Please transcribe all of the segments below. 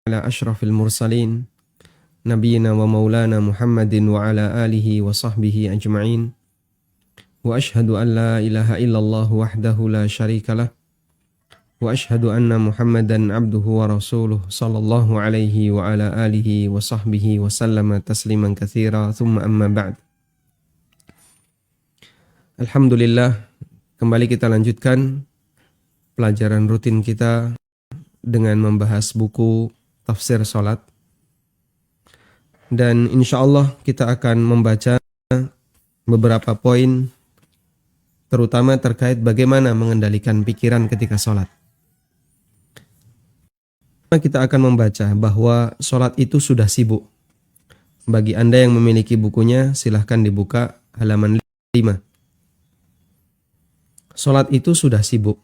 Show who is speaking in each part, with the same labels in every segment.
Speaker 1: ala asyrafil mursalin nabiyina wa maulana Muhammadin wa ala alihi wa sahbihi ajma'in wa ashhadu an la ilaha illallah wahdahu la syarikalah wa ashhadu anna Muhammadan abduhu wa rasuluh sallallahu alaihi wa ala alihi wa sahbihi wa sallama tasliman katsira thumma amma ba'd. Alhamdulillah, kembali kita lanjutkan pelajaran rutin kita dengan membahas buku tafsir salat. Dan insya Allah kita akan membaca beberapa poin terutama terkait bagaimana mengendalikan pikiran ketika salat. Kita akan membaca bahwa salat itu sudah sibuk. Bagi Anda yang memiliki bukunya, silahkan dibuka halaman 5. Salat itu sudah sibuk.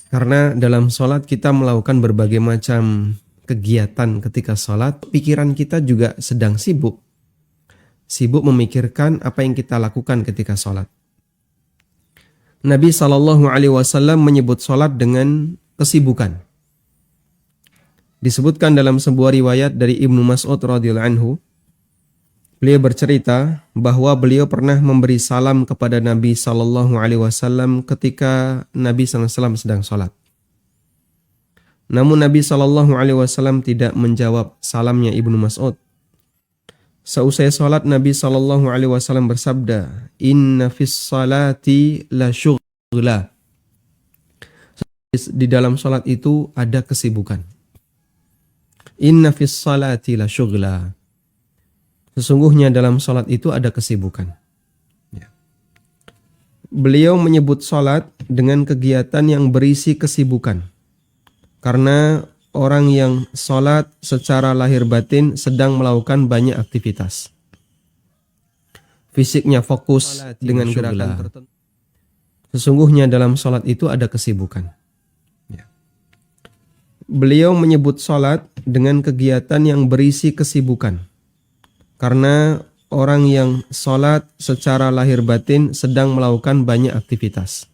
Speaker 1: Karena dalam salat kita melakukan berbagai macam kegiatan ketika salat, pikiran kita juga sedang sibuk. Sibuk memikirkan apa yang kita lakukan ketika salat. Nabi SAW menyebut salat dengan kesibukan. Disebutkan dalam sebuah riwayat dari Ibnu Mas'ud radhiyallahu anhu, beliau bercerita bahwa beliau pernah memberi salam kepada Nabi SAW ketika Nabi SAW sedang salat. Namun Nabi SAW tidak menjawab salamnya Ibnu Mas'ud. Seusai salat Nabi SAW bersabda, "Inna fis salati la syughla." Di dalam salat itu ada kesibukan. Inna fis salati la syughla. Sesungguhnya dalam salat itu ada kesibukan. Ya. Beliau menyebut salat dengan kegiatan yang berisi kesibukan. Karena orang yang salat secara lahir batin sedang melakukan banyak aktivitas. Fisiknya fokus dengan gerakan tertentu. Sesungguhnya dalam salat itu ada kesibukan. Beliau menyebut salat dengan kegiatan yang berisi kesibukan. Karena orang yang salat secara lahir batin sedang melakukan banyak aktivitas.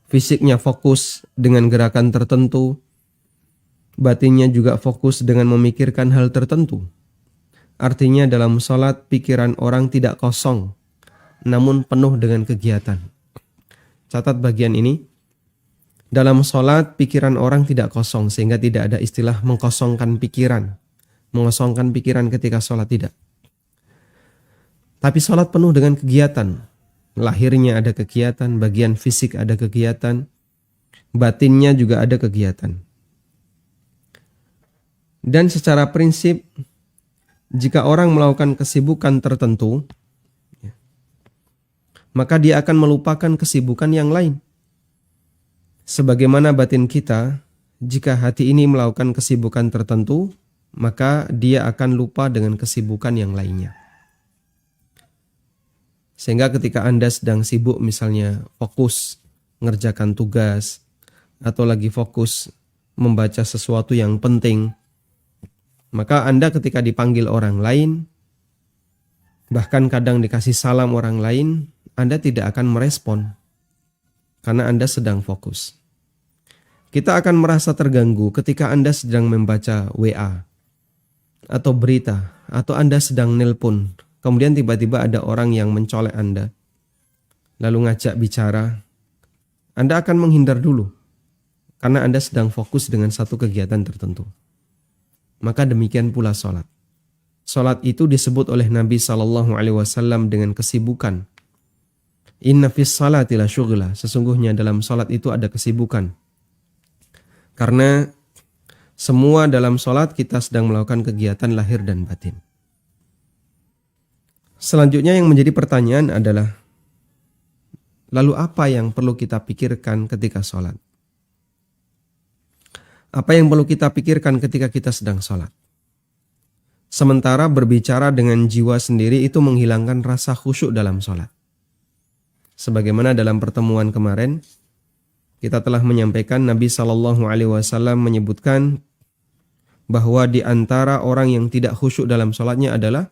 Speaker 1: Fisiknya fokus dengan gerakan tertentu. Batinnya juga fokus dengan memikirkan hal tertentu. Artinya dalam salat pikiran orang tidak kosong, namun penuh dengan kegiatan. Catat bagian ini. Dalam salat pikiran orang tidak kosong sehingga tidak ada istilah mengkosongkan pikiran. Mengosongkan pikiran ketika salat tidak. Tapi salat penuh dengan kegiatan. Lahirnya ada kegiatan, bagian fisik ada kegiatan, batinnya juga ada kegiatan. Dan secara prinsip, jika orang melakukan kesibukan tertentu, maka dia akan melupakan kesibukan yang lain. Sebagaimana batin kita, jika hati ini melakukan kesibukan tertentu, maka dia akan lupa dengan kesibukan yang lainnya. Sehingga ketika Anda sedang sibuk misalnya fokus mengerjakan tugas, atau lagi fokus membaca sesuatu yang penting, maka Anda ketika dipanggil orang lain, bahkan kadang dikasih salam orang lain, Anda tidak akan merespon. Karena Anda sedang fokus. Kita akan merasa terganggu ketika Anda sedang membaca WA atau berita, atau Anda sedang nelpon. Kemudian tiba-tiba ada orang yang mencolek Anda, lalu ngajak bicara. Anda akan menghindar dulu, karena Anda sedang fokus dengan satu kegiatan tertentu. Maka demikian pula salat. Salat itu disebut oleh Nabi SAW dengan kesibukan. Inna fis salati la syughla. Sesungguhnya dalam salat itu ada kesibukan. Karena semua dalam salat kita sedang melakukan kegiatan lahir dan batin. Selanjutnya yang menjadi pertanyaan adalah, lalu apa yang perlu kita pikirkan ketika salat? Apa yang perlu kita pikirkan ketika kita sedang salat? Sementara berbicara dengan jiwa sendiri itu menghilangkan rasa khusyuk dalam salat. Sebagaimana dalam pertemuan kemarin kita telah menyampaikan, Nabi SAW menyebutkan bahwa di antara orang yang tidak khusyuk dalam salatnya adalah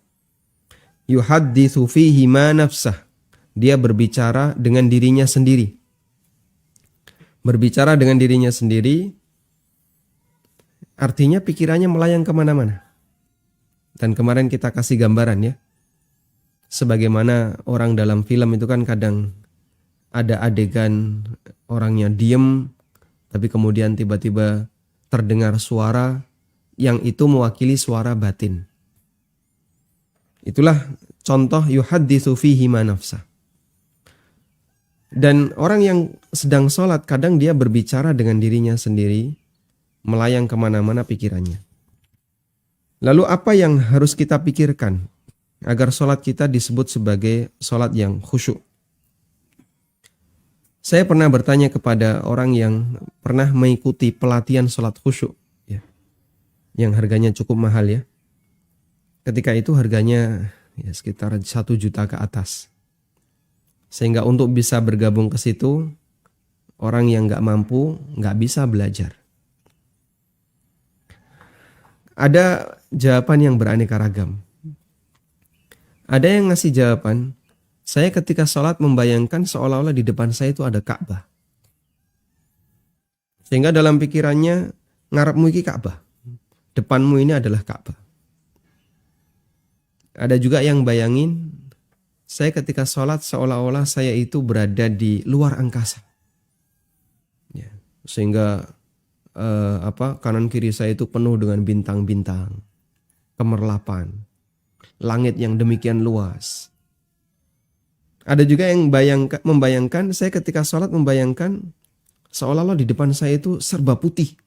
Speaker 1: yuhadditsu fihi ma nafsah. Dia berbicara dengan dirinya sendiri. Berbicara dengan dirinya sendiri Artinya pikirannya melayang kemana-mana. Dan kemarin kita kasih gambaran ya. Sebagaimana orang dalam film itu kan kadang ada adegan orangnya diem, tapi kemudian tiba-tiba terdengar suara yang itu mewakili suara batin. Itulah contoh yuhadditsu fihi ma nafsah. Dan orang yang sedang sholat kadang dia berbicara dengan dirinya sendiri, melayang kemana-mana pikirannya. Lalu apa yang harus kita pikirkan agar sholat kita disebut sebagai sholat yang khusyuk? Saya pernah bertanya kepada orang yang pernah mengikuti pelatihan sholat khusyuk, ya, yang harganya cukup mahal ya. Ketika itu harganya ya, sekitar 1 juta ke atas. Sehingga untuk bisa bergabung ke situ, orang yang nggak mampu nggak bisa belajar. Ada jawaban yang beraneka ragam. Ada yang ngasih jawaban, saya ketika sholat membayangkan seolah-olah di depan saya itu ada Ka'bah. Sehingga dalam pikirannya, ngarepmu ini Ka'bah. Depanmu ini adalah Ka'bah. Ada juga yang bayangin, saya ketika sholat seolah-olah saya itu berada di luar angkasa. Ya, sehingga kanan kiri saya itu penuh dengan bintang-bintang, kemerlapan, langit yang demikian luas. Ada juga yang membayangkan saya ketika sholat membayangkan seolah-olah di depan saya itu serba putih,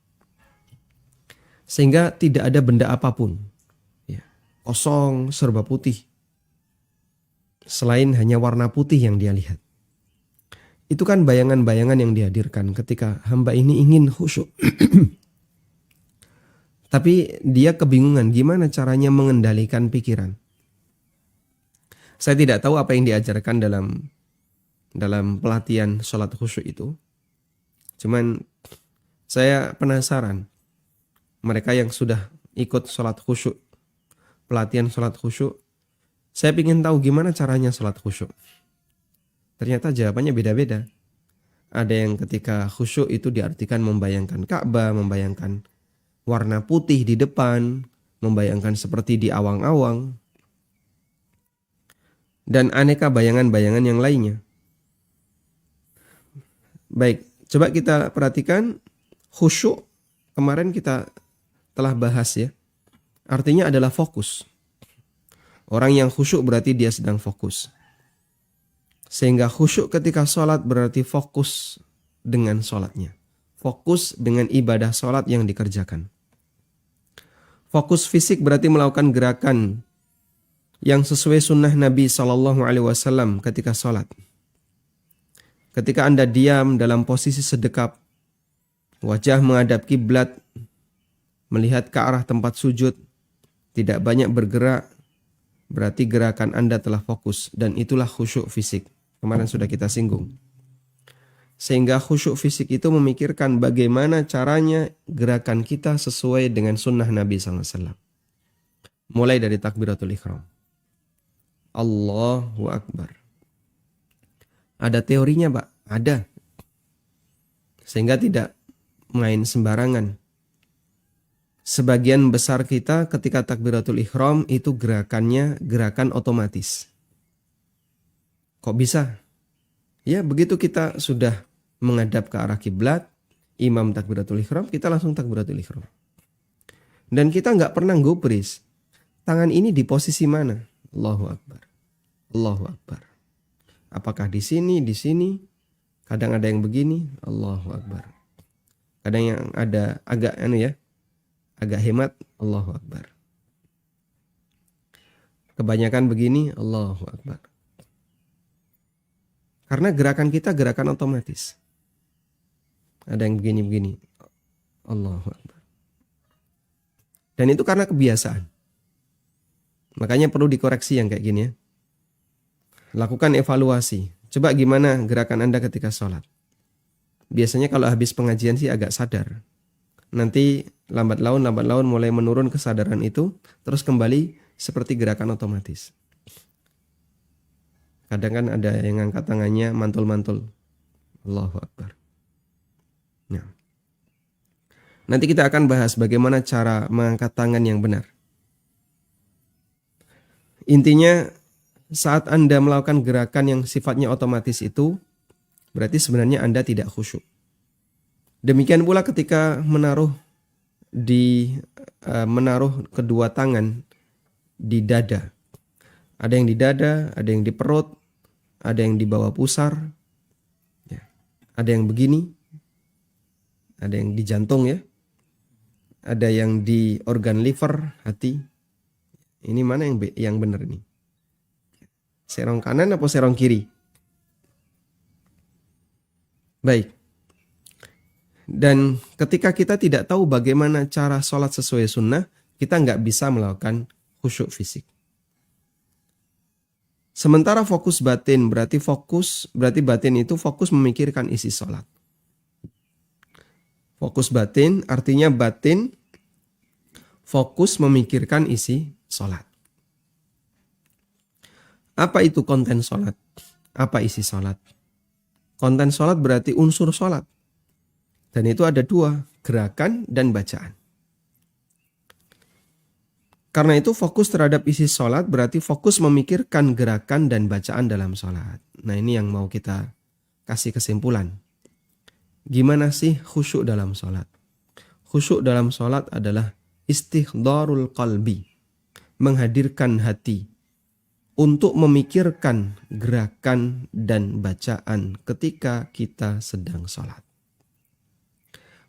Speaker 1: sehingga tidak ada benda apapun, ya, kosong, serba putih, selain hanya warna putih yang dia lihat. Itu kan bayangan-bayangan yang dihadirkan ketika hamba ini ingin khusyuk. Tapi dia kebingungan gimana caranya mengendalikan pikiran. Saya tidak tahu apa yang diajarkan dalam pelatihan sholat khusyuk itu. Cuman saya penasaran, mereka yang sudah ikut sholat khusyuk, pelatihan sholat khusyuk, saya ingin tahu gimana caranya sholat khusyuk. Ternyata jawabannya beda-beda. Ada yang ketika khusyuk itu diartikan membayangkan Ka'bah, membayangkan warna putih di depan, membayangkan seperti di awang-awang, dan aneka bayangan-bayangan yang lainnya. Baik, coba kita perhatikan khusyuk. Kemarin kita telah bahas ya. Artinya adalah fokus. Orang yang khusyuk berarti dia sedang fokus. Sehingga khusyuk ketika sholat berarti fokus dengan sholatnya. Fokus dengan ibadah sholat yang dikerjakan. Fokus fisik berarti melakukan gerakan yang sesuai sunnah Nabi SAW ketika sholat. Ketika Anda diam dalam posisi sedekap, wajah menghadap kiblat, melihat ke arah tempat sujud, tidak banyak bergerak, berarti gerakan Anda telah fokus, dan itulah khusyuk fisik. Kemarin sudah kita singgung. Sehingga khusyuk fisik itu memikirkan bagaimana caranya gerakan kita sesuai dengan sunnah Nabi SAW. Mulai dari takbiratul ihram. Allahu Akbar. Ada teorinya Pak? Ada. Sehingga tidak main sembarangan. Sebagian besar kita ketika takbiratul ihram itu gerakannya gerakan otomatis. Kok bisa? Ya begitu kita sudah menghadap ke arah kiblat, imam takbiratul ihram, kita langsung takbiratul ihram. Dan kita nggak pernah gubris. Tangan ini di posisi mana? Allahu Akbar. Allahu Akbar. Apakah di sini, di sini? Kadang ada yang begini, Allahu Akbar. Kadang yang ada agak agak hemat, Allahu Akbar. Kebanyakan begini, Allahu Akbar. Karena gerakan kita gerakan otomatis. Ada yang begini-begini. Allahu Akbar. Dan itu karena kebiasaan. Makanya perlu dikoreksi yang kayak gini ya. Lakukan evaluasi. Coba gimana gerakan Anda ketika sholat. Biasanya kalau habis pengajian sih agak sadar. Nanti lambat laun mulai menurun kesadaran itu. Terus kembali seperti gerakan otomatis. Kadang kan ada yang angkat tangannya mantul-mantul. Allahu Akbar. Nah. Nanti kita akan bahas bagaimana cara mengangkat tangan yang benar. Intinya saat Anda melakukan gerakan yang sifatnya otomatis itu, berarti sebenarnya Anda tidak khusyuk. Demikian pula ketika menaruh kedua tangan di dada. Ada yang di dada, ada yang di perut, ada yang di bawah pusar, ya. Ada yang begini, ada yang di jantung ya, ada yang di organ liver, hati. Ini mana yang benar ini? Serong kanan atau serong kiri? Baik. Dan ketika kita tidak tahu bagaimana cara sholat sesuai sunnah, kita nggak bisa melakukan khusyuk fisik. Sementara fokus batin berarti batin itu fokus memikirkan isi sholat. Fokus batin artinya batin fokus memikirkan isi sholat. Apa itu konten sholat? Apa isi sholat? Konten sholat berarti unsur sholat. Dan itu ada dua, gerakan dan bacaan. Karena itu fokus terhadap isi sholat berarti fokus memikirkan gerakan dan bacaan dalam sholat. Nah ini yang mau kita kasih kesimpulan. Gimana sih khusyuk dalam sholat? Khusyuk dalam sholat adalah istihdharul qalbi. Menghadirkan hati untuk memikirkan gerakan dan bacaan ketika kita sedang sholat.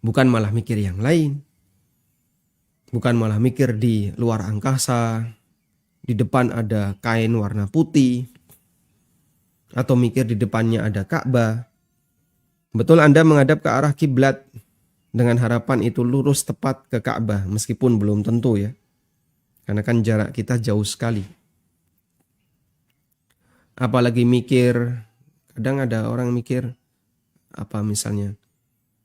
Speaker 1: Bukan malah mikir yang lain. Bukan malah mikir di luar angkasa, di depan ada kain warna putih, atau mikir di depannya ada Ka'bah. Betul Anda menghadap ke arah kiblat dengan harapan itu lurus tepat ke Ka'bah, meskipun belum tentu ya. Karena kan jarak kita jauh sekali. Apalagi mikir, kadang ada orang mikir, apa misalnya,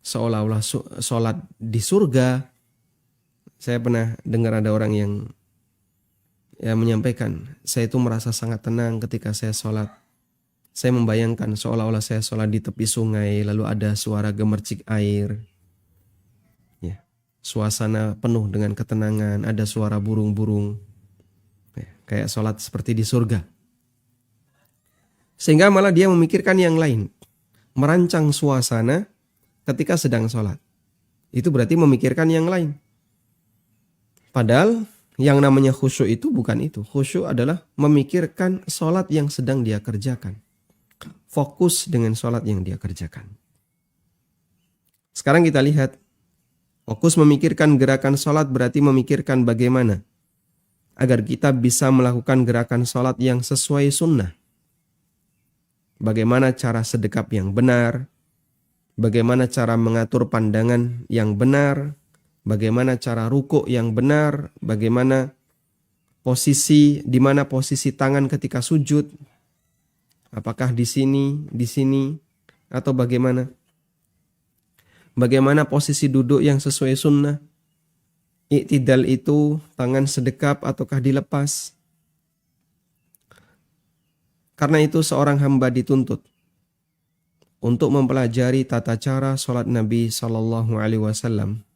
Speaker 1: seolah-olah sholat di surga. Saya pernah dengar ada orang yang menyampaikan, saya itu merasa sangat tenang ketika saya sholat. Saya membayangkan seolah-olah saya sholat di tepi sungai, lalu ada suara gemercik air. Ya, suasana penuh dengan ketenangan, ada suara burung-burung. Ya, kayak sholat seperti di surga. Sehingga malah dia memikirkan yang lain. Merancang suasana ketika sedang sholat. Itu berarti memikirkan yang lain. Padahal yang namanya khusyuk itu bukan itu. Khusyuk adalah memikirkan sholat yang sedang dia kerjakan. Fokus dengan sholat yang dia kerjakan. Sekarang kita lihat. Fokus memikirkan gerakan sholat berarti memikirkan bagaimana agar kita bisa melakukan gerakan sholat yang sesuai sunnah. Bagaimana cara sedekap yang benar. Bagaimana cara mengatur pandangan yang benar. Bagaimana cara rukuk yang benar, bagaimana di mana posisi tangan ketika sujud, apakah di sini, atau bagaimana? Bagaimana posisi duduk yang sesuai sunnah? Iktidal itu tangan sedekap ataukah dilepas? Karena itu seorang hamba dituntut untuk mempelajari tata cara sholat Nabi SAW.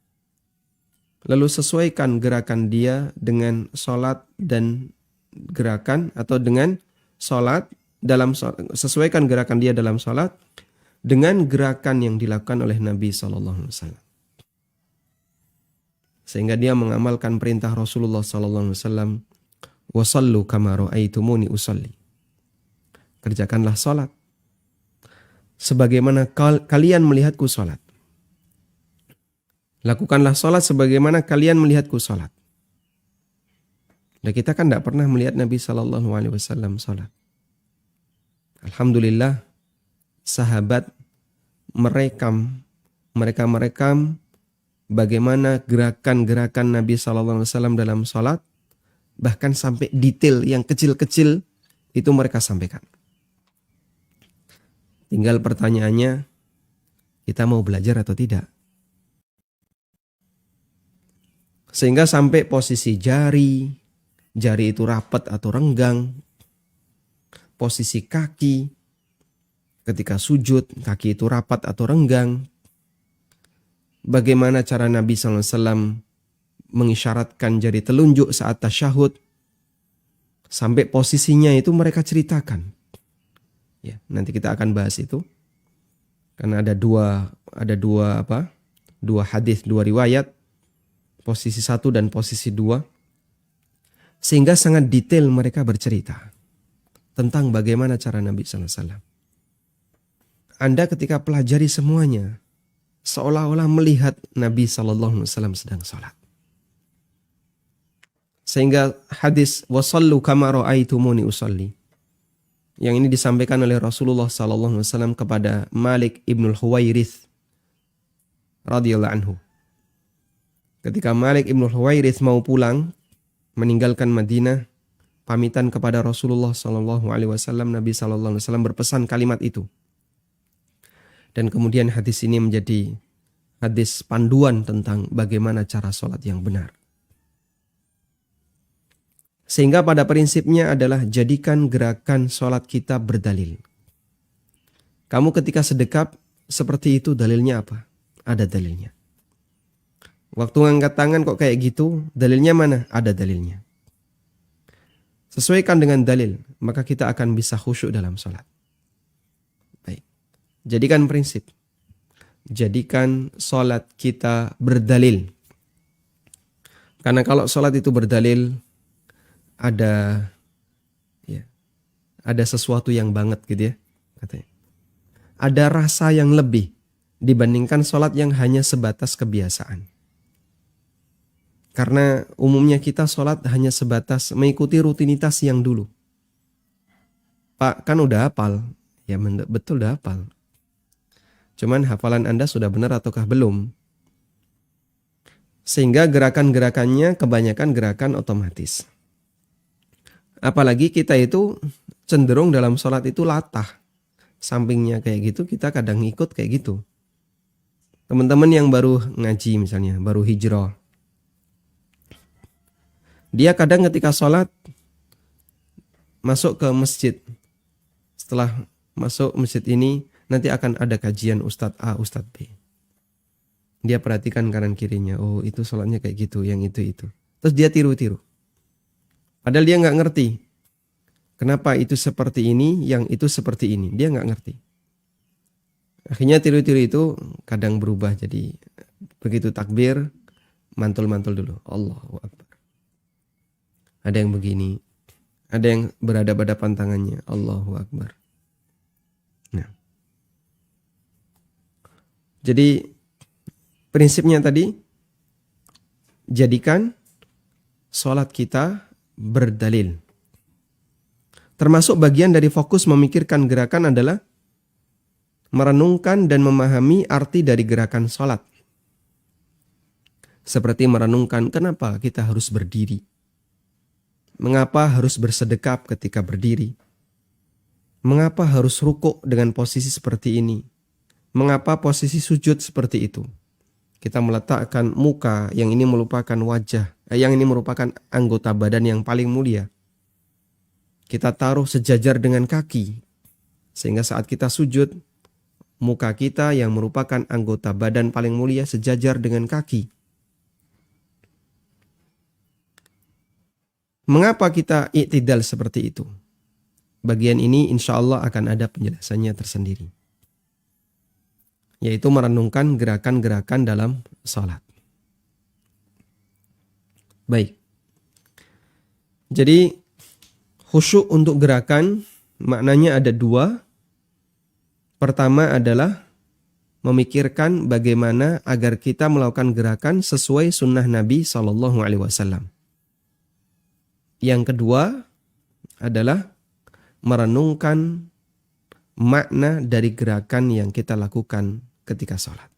Speaker 1: Lalu sesuaikan gerakan dia dengan sholat dan gerakan atau dengan sholat sesuaikan gerakan dia dalam sholat dengan gerakan yang dilakukan oleh Nabi SAW. Sehingga dia mengamalkan perintah Rasulullah SAW. Wasallu kama ra'aitumuni usalli. Kerjakanlah sholat sebagaimana kalian melihatku sholat. Lakukanlah sholat sebagaimana kalian melihatku sholat. Dan kita kan tidak pernah melihat Nabi SAW sholat. Alhamdulillah, sahabat mereka merekam bagaimana gerakan-gerakan Nabi SAW dalam sholat. Bahkan sampai detail yang kecil-kecil itu mereka sampaikan. Tinggal pertanyaannya, kita mau belajar atau tidak? Sehingga sampai posisi jari itu rapat atau renggang. Posisi kaki, ketika sujud, kaki itu rapat atau renggang. bagaimana cara Nabi SAW mengisyaratkan jari telunjuk saat tasyahud, sampai posisinya itu mereka ceritakan. Ya, nanti kita akan bahas itu. Karena ada dua hadis, dua riwayat, posisi 1 dan posisi 2, sehingga sangat detail mereka bercerita tentang bagaimana cara Nabi SAW. Anda ketika pelajari semuanya, seolah-olah melihat Nabi SAW sedang sholat. Sehingga hadis wasallu kama ra'aitumuni usalli, yang ini disampaikan oleh Rasulullah SAW kepada Malik ibnul Huwairith radhiyallahu anhu. Ketika Malik ibnul Huwairith mau pulang, meninggalkan Madinah, pamitan kepada Rasulullah SAW, Nabi SAW berpesan kalimat itu. Dan kemudian hadis ini menjadi hadis panduan tentang bagaimana cara sholat yang benar. Sehingga pada prinsipnya adalah jadikan gerakan sholat kita berdalil. Kamu ketika sedekap seperti itu, dalilnya apa? Ada dalilnya. Waktu ngangkat tangan kok kayak gitu, dalilnya mana? Ada dalilnya. Sesuaikan dengan dalil, maka kita akan bisa khusyuk dalam sholat. Baik. Jadikan prinsip. Jadikan sholat kita berdalil. Karena kalau sholat itu berdalil, ada sesuatu yang banget gitu ya, katanya. Ada rasa yang lebih dibandingkan sholat yang hanya sebatas kebiasaan. Karena umumnya kita sholat hanya sebatas mengikuti rutinitas yang dulu. Pak, kan udah hafal. Ya betul udah hafal. Cuman hafalan Anda sudah benar ataukah belum? Sehingga gerakan-gerakannya kebanyakan gerakan otomatis. Apalagi kita itu cenderung dalam sholat itu latah. Sampingnya kayak gitu, kita kadang ikut kayak gitu. Teman-teman yang baru ngaji misalnya, baru hijrah, dia kadang ketika sholat masuk ke masjid. Setelah masuk masjid ini, nanti akan ada kajian Ustadz A, Ustadz B. Dia perhatikan kanan kirinya, oh itu sholatnya kayak gitu, yang itu. Terus dia tiru-tiru. Padahal dia nggak ngerti kenapa itu seperti ini, yang itu seperti ini. Dia nggak ngerti. Akhirnya tiru-tiru itu kadang berubah jadi begitu takbir, mantul-mantul dulu. Allahu Akbar. Ada yang begini. Ada yang berhadapan tangannya. Allahu Akbar. Nah. Jadi prinsipnya tadi, jadikan sholat kita berdalil. Termasuk bagian dari fokus memikirkan gerakan adalah merenungkan dan memahami arti dari gerakan sholat. Seperti merenungkan kenapa kita harus berdiri. Mengapa harus bersedekap ketika berdiri. Mengapa harus rukuk dengan posisi seperti ini. Mengapa posisi sujud seperti itu. Kita meletakkan muka, yang ini merupakan wajah, yang ini merupakan anggota badan yang paling mulia. Kita taruh sejajar dengan kaki, sehingga saat kita sujud, muka kita yang merupakan anggota badan paling mulia sejajar dengan kaki. Mengapa kita i'tidal seperti itu? Bagian ini insya Allah akan ada penjelasannya tersendiri. Yaitu merenungkan gerakan-gerakan dalam sholat. Baik. Jadi khusyuk untuk gerakan maknanya ada dua. Pertama adalah memikirkan bagaimana agar kita melakukan gerakan sesuai sunnah Nabi SAW. Yang kedua adalah merenungkan makna dari gerakan yang kita lakukan ketika sholat.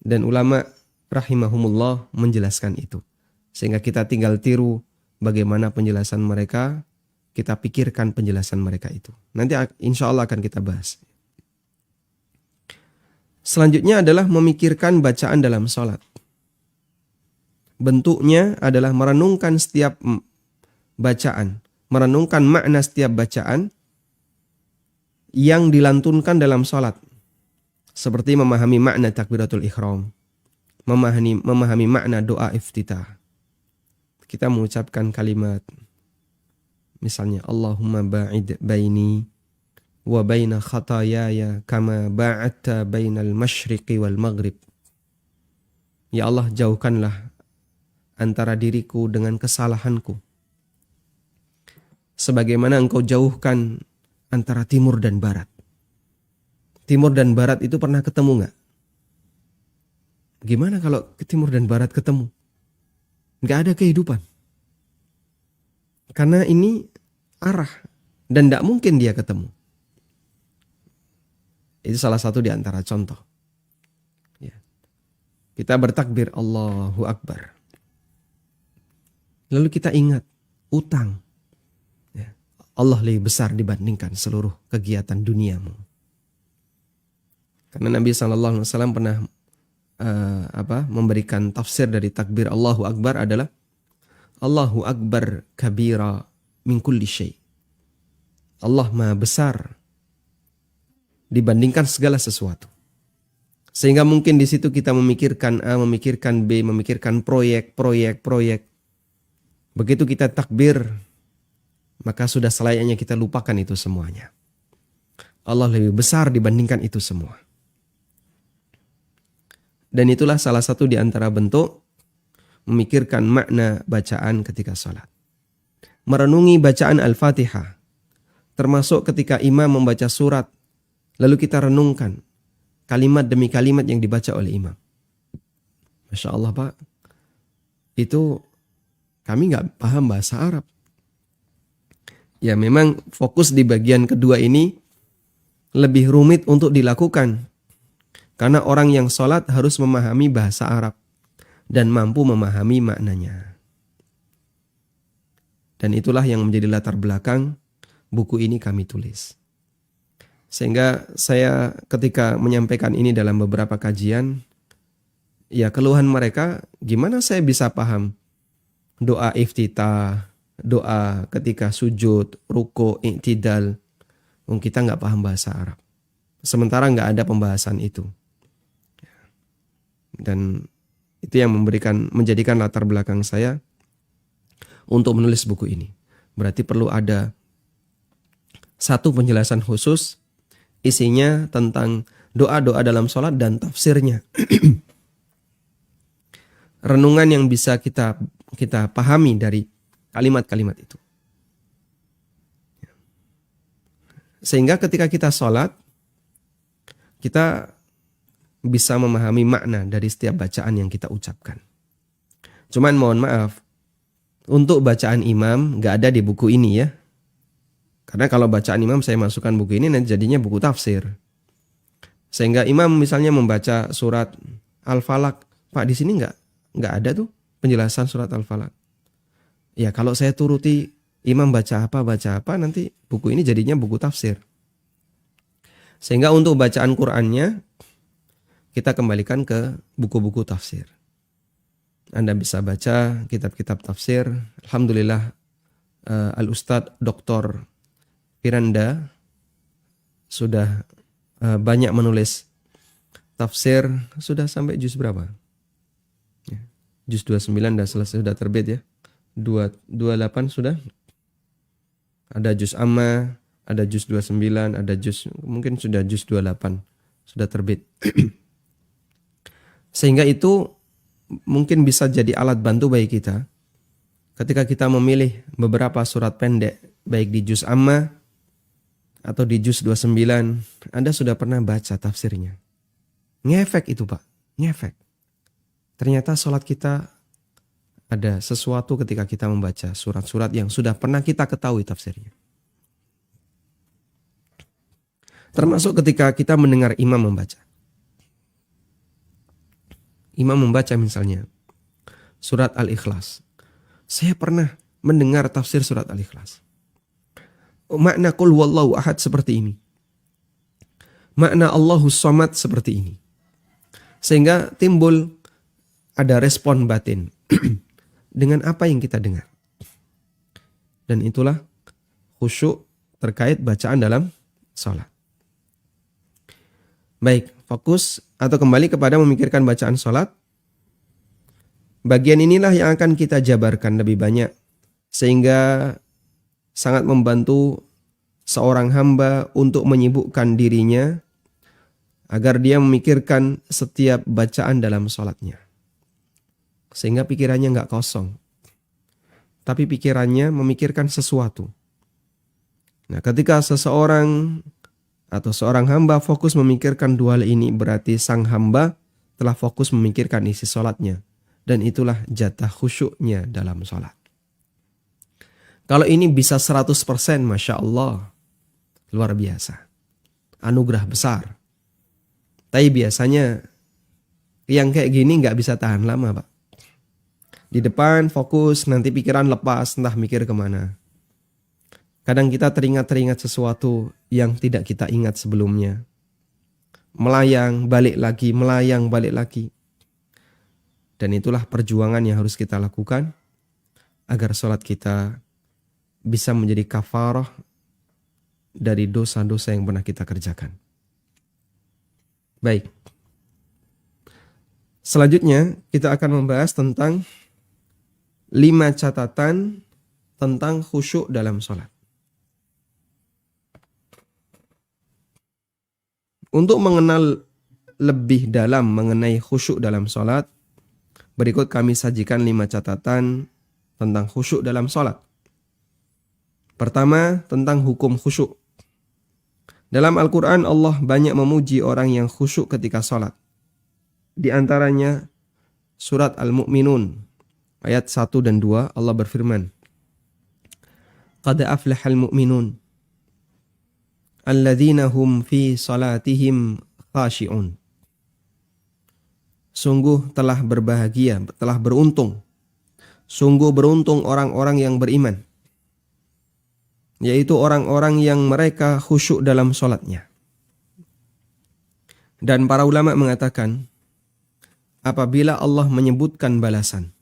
Speaker 1: Dan ulama rahimahumullah menjelaskan itu. Sehingga kita tinggal tiru bagaimana penjelasan mereka, kita pikirkan penjelasan mereka itu. Nanti insya Allah akan kita bahas. Selanjutnya adalah memikirkan bacaan dalam sholat. Bentuknya adalah merenungkan setiap bacaan, merenungkan makna setiap bacaan yang dilantunkan dalam sholat. Seperti memahami makna takbiratul ihram, memahami makna doa iftitah. Kita mengucapkan kalimat misalnya Allahumma ba'id baini wa baina khatayaya kama ba'adta bainal masyriqi wal maghrib. Ya Allah, jauhkanlah antara diriku dengan kesalahanku sebagaimana Engkau jauhkan antara timur dan barat. Timur dan barat itu pernah ketemu nggak? Gimana kalau timur dan barat ketemu? Nggak ada kehidupan. Karena ini arah dan nggak mungkin dia ketemu. Itu salah satu di antara contoh. Ya. Kita bertakbir Allahu Akbar. Lalu kita ingat utang. Ya. Allah lebih besar dibandingkan seluruh kegiatan duniamu. Karena Nabi SAW pernah memberikan tafsir dari takbir Allahu Akbar adalah Allahu Akbar kabira min kulli syai. Allah Maha besar dibandingkan segala sesuatu. Sehingga mungkin di situ kita memikirkan A, memikirkan B, memikirkan proyek. Begitu kita takbir, maka sudah selayaknya kita lupakan itu semuanya. Allah lebih besar dibandingkan itu semua. Dan itulah salah satu di antara bentuk memikirkan makna bacaan ketika sholat. Merenungi bacaan Al-Fatihah. Termasuk ketika imam membaca surat, lalu kita renungkan kalimat demi kalimat yang dibaca oleh imam. Masya Allah Pak, itu kami nggak paham bahasa Arab. Ya memang fokus di bagian kedua ini lebih rumit untuk dilakukan. Karena orang yang sholat harus memahami bahasa Arab dan mampu memahami maknanya. Dan itulah yang menjadi latar belakang buku ini kami tulis. Sehingga saya ketika menyampaikan ini dalam beberapa kajian, ya keluhan mereka, gimana saya bisa paham doa iftitah, doa ketika sujud, ruku, i'tidal, kita nggak paham bahasa Arab. Sementara nggak ada pembahasan itu. Dan itu yang menjadikan latar belakang saya untuk menulis buku ini. Berarti perlu ada satu penjelasan khusus, isinya tentang doa-doa dalam sholat dan tafsirnya. Renungan yang bisa kita pahami dari kalimat-kalimat itu. Sehingga ketika kita sholat, kita bisa memahami makna dari setiap bacaan yang kita ucapkan. Cuman mohon maaf, untuk bacaan imam gak ada di buku ini ya. Karena kalau bacaan imam saya masukkan buku ini nanti jadinya buku tafsir. Sehingga imam misalnya membaca surat Al-Falaq, Pak di sini nggak ada tuh penjelasan surat Al-Falaq. Ya kalau saya turuti imam baca apa nanti buku ini jadinya buku tafsir. Sehingga untuk bacaan Qur'annya kita kembalikan ke buku-buku tafsir. Anda bisa baca kitab-kitab tafsir. Alhamdulillah Al-Ustadz Dr. Firanda sudah banyak menulis tafsir, sudah sampai juz berapa? Ya, juz 29 sudah selesai, sudah terbit ya. 28 sudah. Ada juz amma, ada juz 29, ada juz mungkin sudah juz 28 sudah terbit. Sehingga itu mungkin bisa jadi alat bantu bagi kita ketika kita memilih beberapa surat pendek, baik di juz amma atau di juz 29, Anda sudah pernah baca tafsirnya. Ngefek itu Pak, ngefek. Ternyata sholat kita ada sesuatu ketika kita membaca surat-surat yang sudah pernah kita ketahui tafsirnya. Termasuk ketika kita mendengar imam membaca. Imam membaca misalnya surat Al-Ikhlas. Saya pernah mendengar tafsir surat Al-Ikhlas. Makna qul huwallahu ahad seperti ini. Makna Allahus Samad seperti ini. Sehingga timbul ada respon batin dengan apa yang kita dengar. Dan itulah khusyuk terkait bacaan dalam salat. Baik, fokus atau kembali kepada memikirkan bacaan salat. Bagian inilah yang akan kita jabarkan lebih banyak sehingga sangat membantu seorang hamba untuk menyibukkan dirinya agar dia memikirkan setiap bacaan dalam sholatnya. Sehingga pikirannya nggak kosong, tapi pikirannya memikirkan sesuatu. Nah, ketika seseorang atau seorang hamba fokus memikirkan dua hal ini, berarti sang hamba telah fokus memikirkan isi sholatnya. Dan itulah jatah khusyuknya dalam sholat. Kalau ini bisa 100%, Masya Allah, luar biasa. Anugerah besar. Tapi biasanya yang kayak gini nggak bisa tahan lama, Pak. Di depan fokus, nanti pikiran lepas, entah mikir kemana. Kadang kita teringat sesuatu yang tidak kita ingat sebelumnya. Melayang, balik lagi, melayang, balik lagi. Dan itulah perjuangan yang harus kita lakukan agar sholat kita bisa menjadi kafarah dari dosa-dosa yang pernah kita kerjakan. Baik. Selanjutnya kita akan membahas tentang 5 catatan tentang khusyuk dalam sholat. Untuk mengenal lebih dalam mengenai khusyuk dalam sholat, berikut kami sajikan 5 catatan tentang khusyuk dalam sholat. Pertama, tentang hukum khusyuk. Dalam Al-Quran, Allah banyak memuji orang yang khusyuk ketika sholat. Di antaranya, surat Al-Mu'minun, ayat 1 dan 2, Allah berfirman, Qad aflahal mu'minun, alladzina hum fi salatihim khashi'un. Sungguh telah berbahagia, telah beruntung. Sungguh beruntung orang-orang yang beriman. Yaitu orang-orang yang mereka khusyuk dalam sholatnya. Dan para ulama mengatakan, apabila Allah menyebutkan balasan,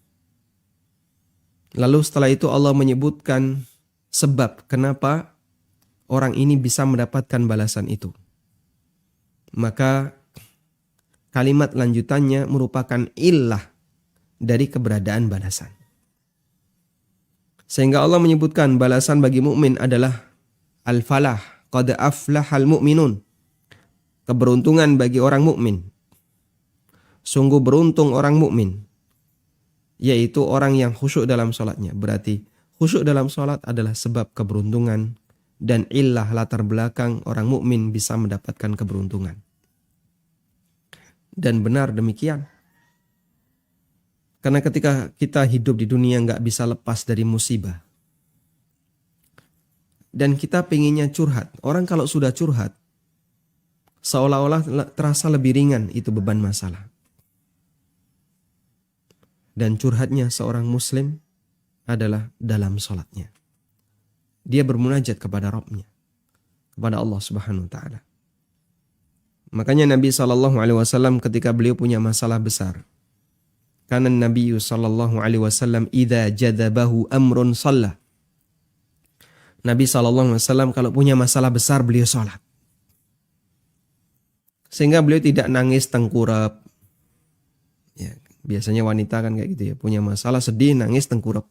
Speaker 1: lalu setelah itu Allah menyebutkan sebab kenapa orang ini bisa mendapatkan balasan itu, maka kalimat lanjutannya merupakan illah dari keberadaan balasan. Sehingga Allah menyebutkan balasan bagi mukmin adalah al-falah, qad aflahal mu'minun. Keberuntungan bagi orang mukmin. Sungguh beruntung orang mukmin, yaitu orang yang khusyuk dalam sholatnya. Berarti khusyuk dalam sholat adalah sebab keberuntungan dan illah latar belakang orang mukmin bisa mendapatkan keberuntungan. Dan benar demikian. Karena ketika kita hidup di dunia nggak bisa lepas dari musibah. Dan kita pengennya curhat. Orang kalau sudah curhat, seolah-olah terasa lebih ringan itu beban masalah. Dan curhatnya seorang muslim adalah dalam sholatnya. Dia bermunajat kepada Rabbnya, kepada Allah Subhanahu wa ta'ala. Makanya Nabi SAW ketika beliau punya masalah besar, karena Nabi SAW idza jadabahu amrun shalla. Nabi SAW kalau punya masalah besar beliau sholat. Sehingga beliau tidak nangis tengkurap. Ya, biasanya wanita kan kayak gitu ya, punya masalah sedih nangis tengkurap.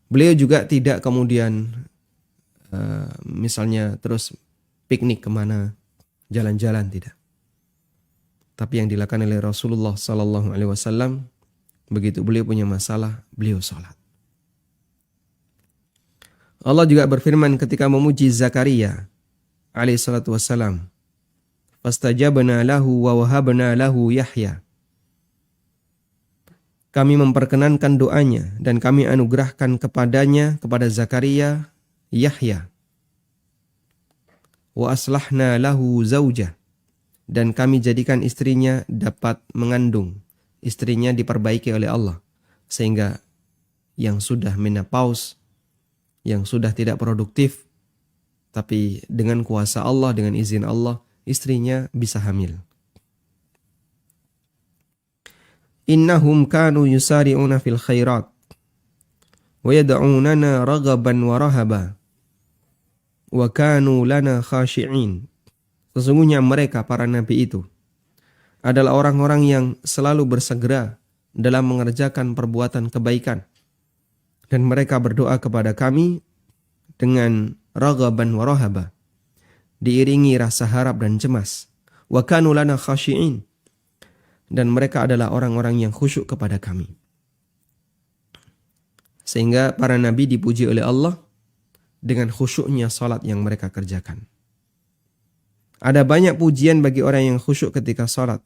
Speaker 1: Beliau juga tidak kemudian misalnya terus piknik kemana, jalan-jalan, tidak. Tapi yang dilakukan oleh Rasulullah SAW, begitu beliau punya masalah, beliau sholat. Allah juga berfirman ketika memuji Zakaria alaihissalatu wassalam, fastajabna lahu wa wahabna lahu Yahya. Kami memperkenankan doanya dan kami anugerahkan kepadanya, kepada Zakaria, Yahya. Wa aslahna lahu zaujah. Dan kami jadikan istrinya dapat mengandung. Istrinya diperbaiki oleh Allah. Sehingga yang sudah menopause, yang sudah tidak produktif, tapi dengan kuasa Allah, dengan izin Allah, istrinya bisa hamil. Innahum kanu yusari'una fil khairat wa yad'unana raghaban wa rahaba wa kanu lana khashi'in. Sesungguhnya mereka para nabi itu adalah orang-orang yang selalu bersegera dalam mengerjakan perbuatan kebaikan. Dan mereka berdoa kepada kami dengan raghaban wa rahaba, diiringi rasa harap dan cemas. Wa kanu lana khashi'in, dan mereka adalah orang-orang yang khusyuk kepada kami. Sehingga para nabi dipuji oleh Allah dengan khusyuknya salat yang mereka kerjakan. Ada banyak pujian bagi orang yang khusyuk ketika salat.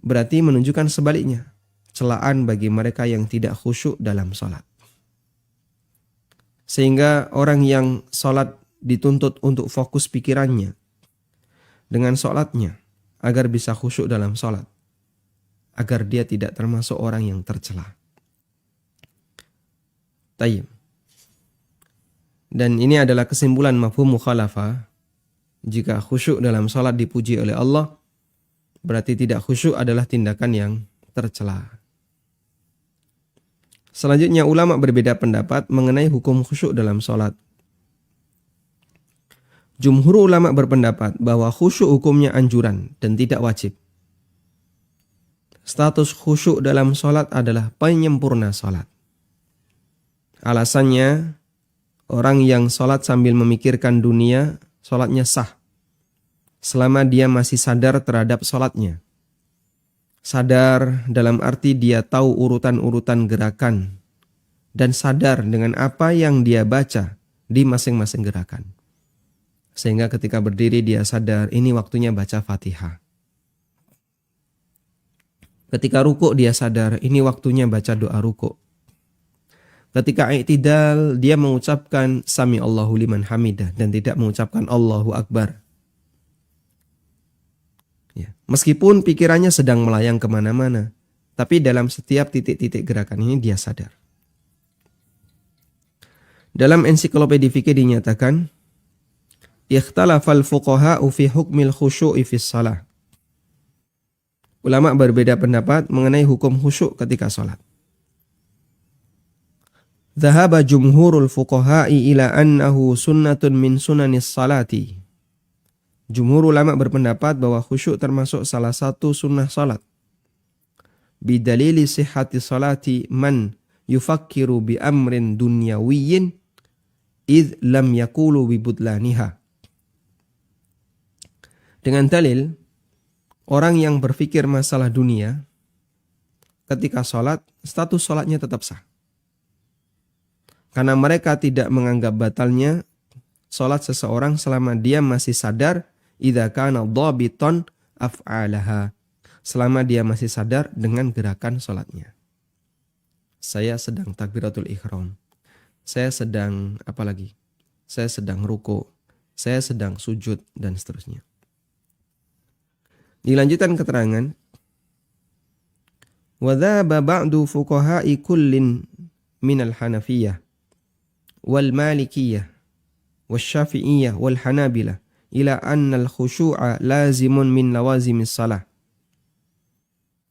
Speaker 1: Berarti menunjukkan sebaliknya, celaan bagi mereka yang tidak khusyuk dalam salat. Sehingga orang yang salat dituntut untuk fokus pikirannya dengan salatnya agar bisa khusyuk dalam salat, agar dia tidak termasuk orang yang tercela. Tayyib. Dan ini adalah kesimpulan mafhum mukhalafah. Jika khusyuk dalam salat dipuji oleh Allah, berarti tidak khusyuk adalah tindakan yang tercela. Selanjutnya ulama berbeda pendapat mengenai hukum khusyuk dalam salat. Jumhur ulama berpendapat bahwa khusyuk hukumnya anjuran dan tidak wajib. Status khusyuk dalam salat adalah penyempurna salat. Alasannya, orang yang salat sambil memikirkan dunia, salatnya sah selama dia masih sadar terhadap salatnya. Sadar dalam arti dia tahu urutan-urutan gerakan dan sadar dengan apa yang dia baca di masing-masing gerakan. Sehingga ketika berdiri dia sadar ini waktunya baca Fatihah. Ketika rukuk dia sadar ini waktunya baca doa rukuk. Ketika i'tidal dia mengucapkan Sami Allahu liman hamidah dan tidak mengucapkan Allahu Akbar. Ya. Meskipun pikirannya sedang melayang kemana-mana, tapi dalam setiap titik-titik gerakan ini dia sadar. Dalam ensiklopedia fikih dinyatakan, ikhtalafal fuqaha'u fi hukmil khusyu'i fis salah. Ulama berbeda pendapat mengenai hukum khusyuk ketika salat. Dhahaba jumhurul fuqaha'i ila annahu sunnatun min sunanis salati. Jumhur ulama berpendapat bahwa khusyuk termasuk salah satu sunnah salat. Bidalili sihhati salati man yufakkiru bi amrin dunyawiyyin idh lam yakulu bibudlaniha. Dengan dalil, orang yang berpikir masalah dunia ketika salat, status salatnya tetap sah. Karena mereka tidak menganggap batalnya salat seseorang selama dia masih sadar idza kana dhabitan af'alaha, selama dia masih sadar dengan gerakan salatnya. Saya sedang takbiratul ihram. Saya sedang apa lagi? Saya sedang ruku. Saya sedang sujud dan seterusnya. Dilanjutkan keterangan, wa dhaba ba'du fuqaha'i kullin minal Hanafiyah wal Malikiyah wal Syafi'iyah wal Hanabilah ila anna al-khusyu'a lazimun min lawazimis salah.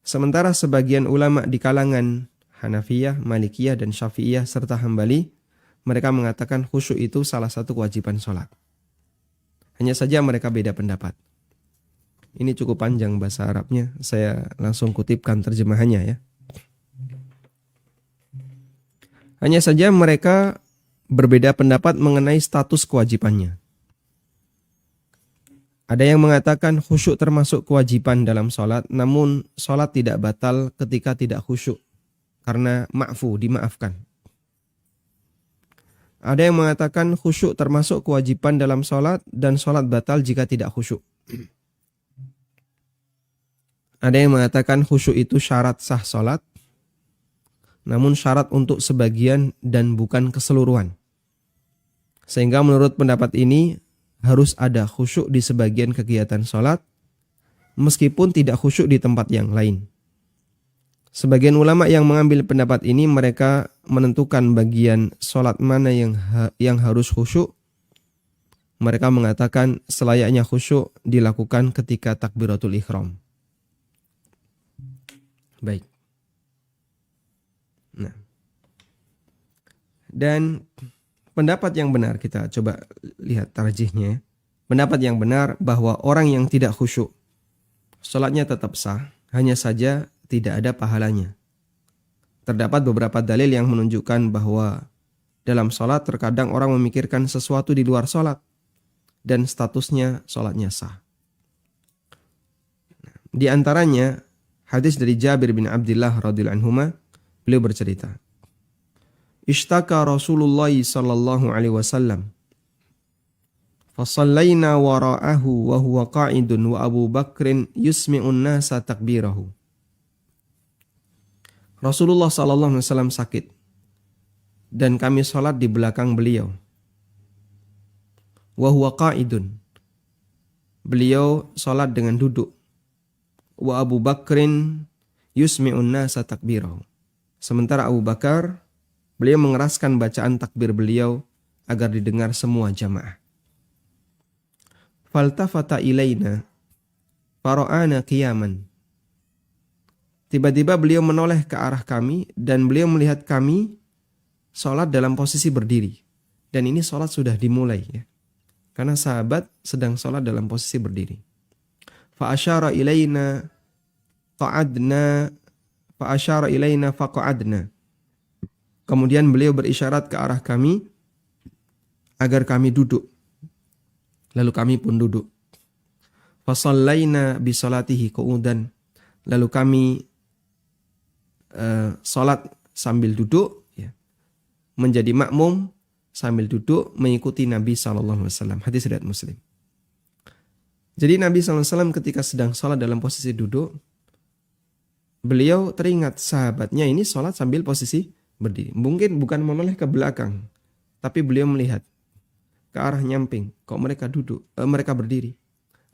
Speaker 1: Sementara sebagian ulama di kalangan Hanafiyah, Malikiyah dan Syafi'iyah serta Hambali, mereka mengatakan khusyuk itu salah satu kewajiban salat. Hanya saja mereka beda pendapat. Ini cukup panjang bahasa Arabnya, saya langsung kutipkan terjemahannya ya. Hanya saja mereka berbeda pendapat mengenai status kewajibannya. Ada yang mengatakan khusyuk termasuk kewajiban dalam sholat, namun sholat tidak batal ketika tidak khusyuk, karena ma'fu, dimaafkan. Ada yang mengatakan khusyuk termasuk kewajiban dalam sholat, dan sholat batal jika tidak khusyuk. Ada yang mengatakan khusyuk itu syarat sah sholat, namun syarat untuk sebagian dan bukan keseluruhan. Sehingga menurut pendapat ini, harus ada khusyuk di sebagian kegiatan sholat, meskipun tidak khusyuk di tempat yang lain. Sebagian ulama yang mengambil pendapat ini, mereka menentukan bagian sholat mana yang harus khusyuk. Mereka mengatakan selayaknya khusyuk dilakukan ketika takbiratul ihram. Baik. Nah. Dan pendapat yang benar, kita coba lihat tarjihnya. Pendapat yang benar bahwa orang yang tidak khusyuk, sholatnya tetap sah, hanya saja tidak ada pahalanya. Terdapat beberapa dalil yang menunjukkan bahwa dalam sholat terkadang orang memikirkan sesuatu di luar sholat dan statusnya sholatnya sah. Di antaranya hadis dari Jabir bin Abdullah radhiyallahu anhuma, beliau bercerita, Ishtaka Rasulullah sallallahu alaihi wasallam fasallaina wara'ahu wa huwa qa'idun wa Abu Bakrin yusmi'un nasa takbirahu. Rasulullah sallallahu alaihi wasallam sakit dan kami salat di belakang beliau. Wa huwa qa'idun. Beliau salat dengan duduk. Wa Abu Bakrin yusmi'un nasa takbirahu. Sementara Abu Bakar, beliau mengeraskan bacaan takbir beliau agar didengar semua jamaah. Faltafata ilaina fara'ana qiyaman. Tiba-tiba beliau menoleh ke arah kami dan beliau melihat kami sholat dalam posisi berdiri. Dan ini sholat sudah dimulai ya. Karena sahabat sedang sholat dalam posisi berdiri. Fa'asyara ilaina faqa'adna. Kemudian beliau berisyarat ke arah kami agar kami duduk. Lalu kami pun duduk. Fasallaina bisolatihi qu'udan. Lalu kami salat sambil duduk, ya, menjadi makmum sambil duduk mengikuti Nabi SAW. Hadis riwayat Muslim. Jadi Nabi SAW ketika sedang salat dalam posisi duduk, beliau teringat sahabatnya ini salat sambil posisi berdiri. Mungkin bukan menoleh ke belakang, tapi beliau melihat ke arah nyamping. Kok mereka duduk, mereka berdiri.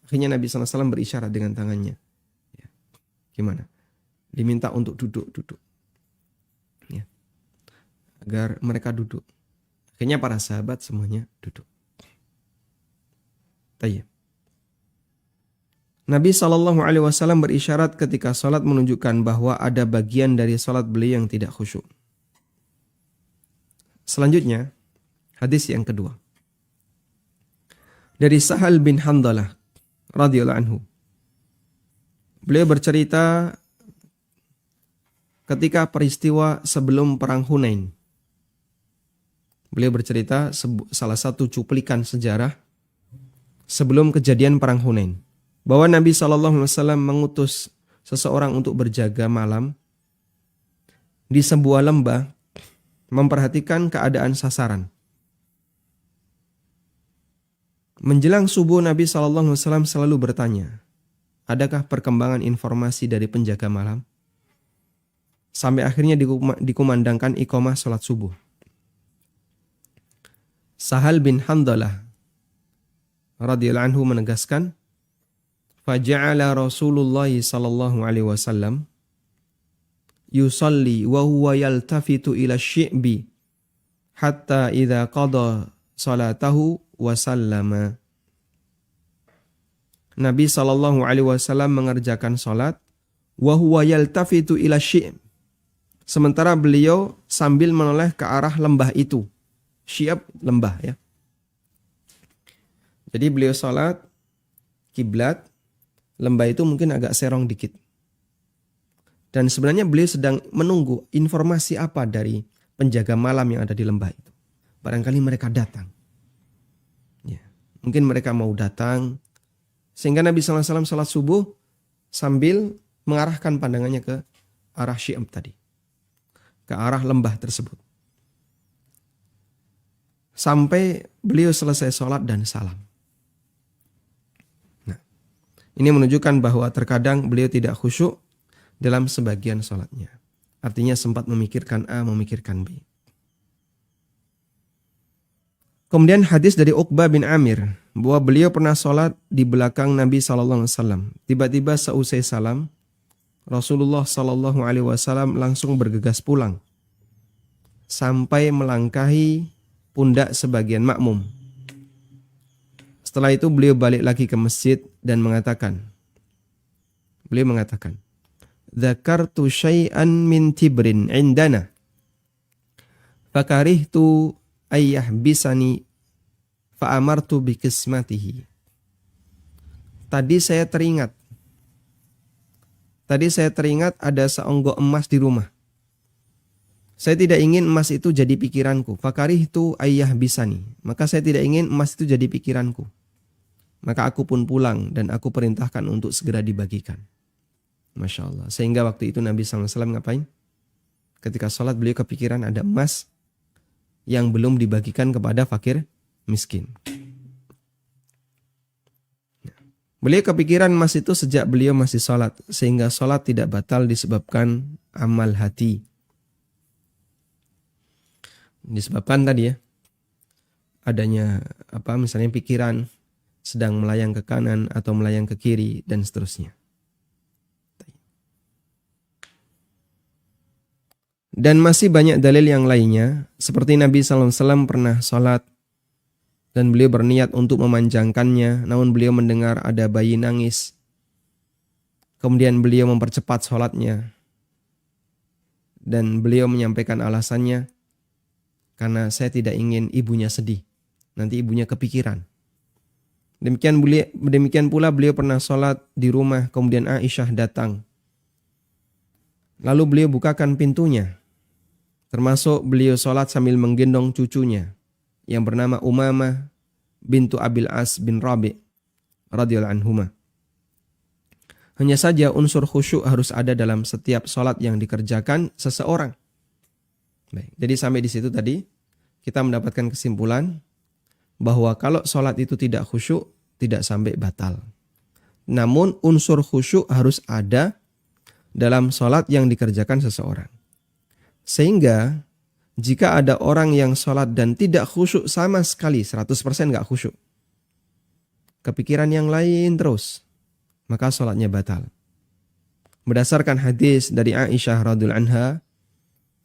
Speaker 1: Akhirnya Nabi SAW berisyarat dengan tangannya. Ya. Gimana? Diminta untuk duduk. Ya. Agar mereka duduk. Akhirnya para sahabat semuanya duduk. Tayyib. Nabi SAW berisyarat ketika salat menunjukkan bahwa ada bagian dari salat beliau yang tidak khusyuk. Selanjutnya, hadis yang kedua. Dari Sahal bin Handalah radhiyallahu anhu. Beliau bercerita ketika peristiwa sebelum perang Hunain. Beliau bercerita salah satu cuplikan sejarah sebelum kejadian perang Hunain, bahwa Nabi SAW mengutus seseorang untuk berjaga malam di sebuah lembah, memperhatikan keadaan sasaran. Menjelang subuh Nabi SAW selalu bertanya, adakah perkembangan informasi dari penjaga malam? Sampai akhirnya dikumandangkan iqamah salat subuh. Sahal bin Handalah radhiyallahu anhu menegaskan, faja'ala Rasulullah sallallahu alaihi wasallam yusalli wa huwa yaltafitu ila syi'bi hatta idza qada salatahu wa sallama. Nabi sallallahu alaihi wasallam mengerjakan salat wa huwa yaltafitu ila syi'b. Sementara beliau sambil menoleh ke arah lembah itu. Syi'b lembah ya. Jadi beliau salat kiblat, lembah itu mungkin agak serong dikit. Dan sebenarnya beliau sedang menunggu informasi apa dari penjaga malam yang ada di lembah itu. Barangkali mereka datang. Ya, mungkin mereka mau datang. Sehingga Nabi SAW salat subuh sambil mengarahkan pandangannya ke arah Syi'b tadi. Ke arah lembah tersebut. Sampai beliau selesai salat dan salam. Ini menunjukkan bahwa terkadang beliau tidak khusyuk dalam sebagian sholatnya. Artinya sempat memikirkan A, memikirkan B. Kemudian hadis dari Uqbah bin Amir, bahwa beliau pernah sholat di belakang Nabi SAW. Tiba-tiba seusai salam, Rasulullah SAW langsung bergegas pulang. Sampai melangkahi pundak sebagian makmum. Setelah itu beliau balik lagi ke masjid dan beliau mengatakan, Dzakartu syai'an min tibrin indana, fakarihtu ayyahbisani fa'amartu bikismatihi. Tadi saya teringat tadi saya teringat ada seonggok emas di rumah. Saya tidak ingin emas itu jadi pikiranku. Fakarihtu ayah bisani. Maka saya tidak ingin emas itu jadi pikiranku. Maka aku pun pulang dan aku perintahkan untuk segera dibagikan. Masya Allah. Sehingga waktu itu Nabi SAW ngapain? Ketika sholat beliau kepikiran ada emas yang belum dibagikan kepada fakir miskin. Beliau kepikiran emas itu sejak beliau masih sholat. Sehingga sholat tidak batal disebabkan amal hati. Disebabkan tadi ya, adanya misalnya pikiran sedang melayang ke kanan atau melayang ke kiri dan seterusnya. Dan masih banyak dalil yang lainnya, seperti Nabi SAW pernah sholat dan beliau berniat untuk memanjangkannya, namun beliau mendengar ada bayi nangis. Kemudian beliau mempercepat sholatnya dan beliau menyampaikan alasannya, karena saya tidak ingin ibunya sedih, nanti ibunya kepikiran. Demikian pula beliau pernah sholat di rumah, kemudian Aisyah datang. Lalu beliau bukakan pintunya. Termasuk beliau sholat sambil menggendong cucunya yang bernama Umamah bintu Abil As bin Rabi' radhiyallahu anhuma. Hanya saja unsur khusyuk harus ada dalam setiap sholat yang dikerjakan seseorang. Baik, jadi sampai di situ tadi kita mendapatkan kesimpulan bahwa kalau sholat itu tidak khusyuk, tidak sampai batal. Namun unsur khusyuk harus ada dalam sholat yang dikerjakan seseorang. Sehingga jika ada orang yang sholat dan tidak khusyuk sama sekali, 100% gak khusyuk, kepikiran yang lain terus, maka sholatnya batal. Berdasarkan hadis dari Aisyah radhiyallahu anha,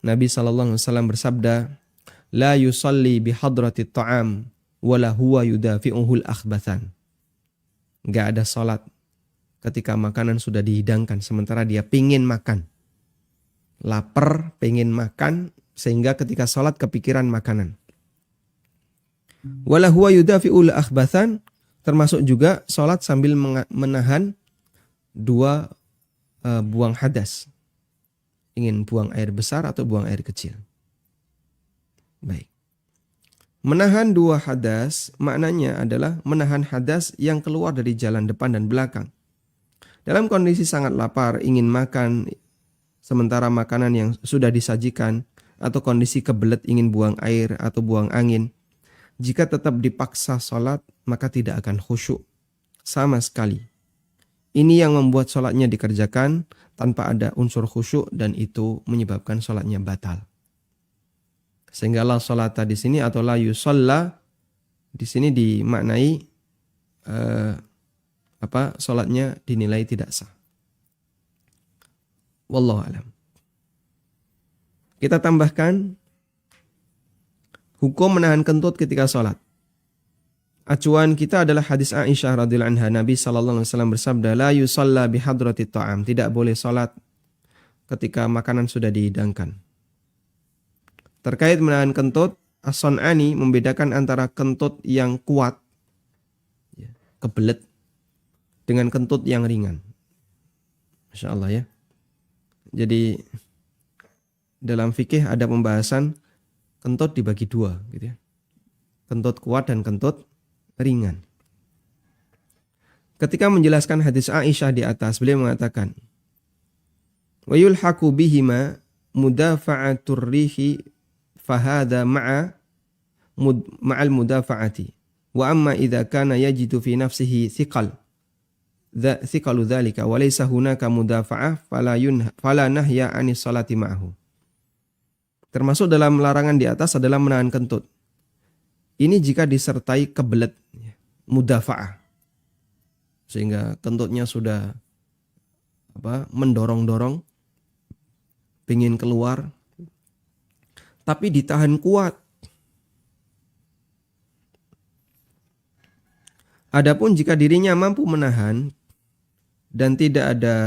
Speaker 1: Nabi SAW bersabda, La yusalli bihadrati ta'am wala huwa yudafi'uhul akhbathan. Gak ada sholat ketika makanan sudah dihidangkan sementara dia pingin makan. Lapar, pingin makan, sehingga ketika sholat kepikiran makanan. Wala huwa yudafi'ul akhbathan, termasuk juga sholat sambil menahan dua buang hadas. Ingin buang air besar atau buang air kecil. Baik. Menahan dua hadas maknanya adalah menahan hadas yang keluar dari jalan depan dan belakang. Dalam kondisi sangat lapar, ingin makan, sementara makanan yang sudah disajikan, atau kondisi kebelet ingin buang air atau buang angin, jika tetap dipaksa sholat, maka tidak akan khusyuk sama sekali. Ini yang membuat sholatnya dikerjakan tanpa ada unsur khusyuk dan itu menyebabkan sholatnya batal. Sehingga la sholata di sini atau la yusalla di sini dimaknai sholatnya dinilai tidak sah. Wallahu alam. Kita tambahkan hukum menahan kentut ketika sholat. Acuan kita adalah hadis Aisyah radhiyallahu anha. Nabi sallallahu alaihi wasallam bersabda, la yusalla bihadrati ta'am. Tidak boleh sholat ketika makanan sudah dihidangkan. Terkait menahan kentut, As-Sun'ani membedakan antara kentut yang kuat, kebelet, dengan kentut yang ringan. Masya Allah ya. Jadi dalam fikih ada pembahasan kentut dibagi dua, gitu ya. Kentut kuat dan kentut ringan. Ketika menjelaskan hadis Aisyah di atas, beliau mengatakan, wa yulhaqu bihima mudafa'atur rihi fahada ma'al mudafa'ati wa amma idza kana yajidu fi nafsihi thiqalu dzalika wa laysa hunaka mudafa'ah fala nahya 'anis salati ma'ahu. Termasuk dalam larangan di atas adalah menahan kentut. Ini jika disertai kebelet, mudafa'ah, sehingga kentutnya sudah mendorong-dorong, pingin keluar, tapi ditahan kuat. Adapun jika dirinya mampu menahan dan tidak ada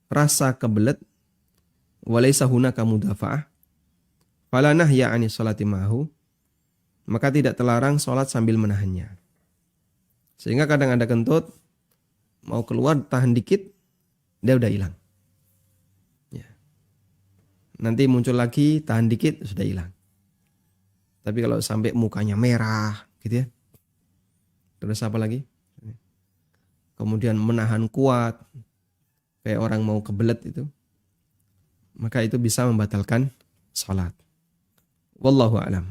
Speaker 1: rasa kebelet, walaysa hunaka mudafa'ah, fala nahya 'anis salati ma'ahu, maka tidak terlarang sholat sambil menahannya. Sehingga kadang ada kentut, mau keluar tahan dikit, dia udah hilang. Ya. Nanti muncul lagi, tahan dikit, sudah hilang. Tapi kalau sampai mukanya merah gitu ya. Terus apa lagi? Kemudian menahan kuat, kayak orang mau kebelet itu, maka itu bisa membatalkan salat. Wallahu a'lam.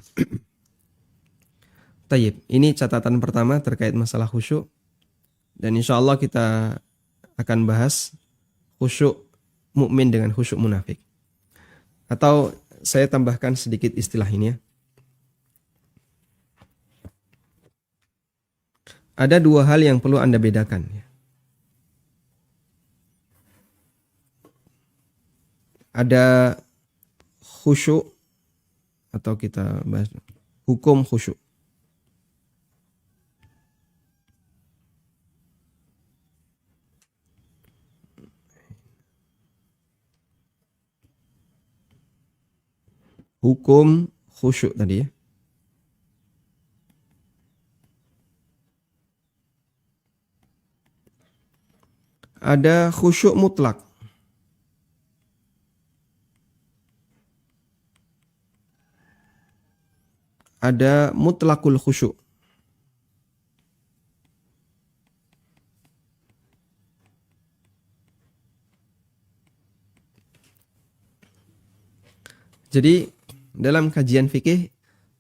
Speaker 1: Tayyib, ini catatan pertama terkait masalah khusyuk. Dan insya Allah kita akan bahas khusyuk mukmin dengan khusyuk munafik. Atau saya tambahkan sedikit istilah ini ya. Ada dua hal yang perlu Anda bedakan. Ada khusyuk, atau kita bahas hukum khusyuk. Hukum khusyuk tadi ya. Ada khusyuk mutlak. Ada mutlakul khusyuk. Jadi dalam kajian fikih,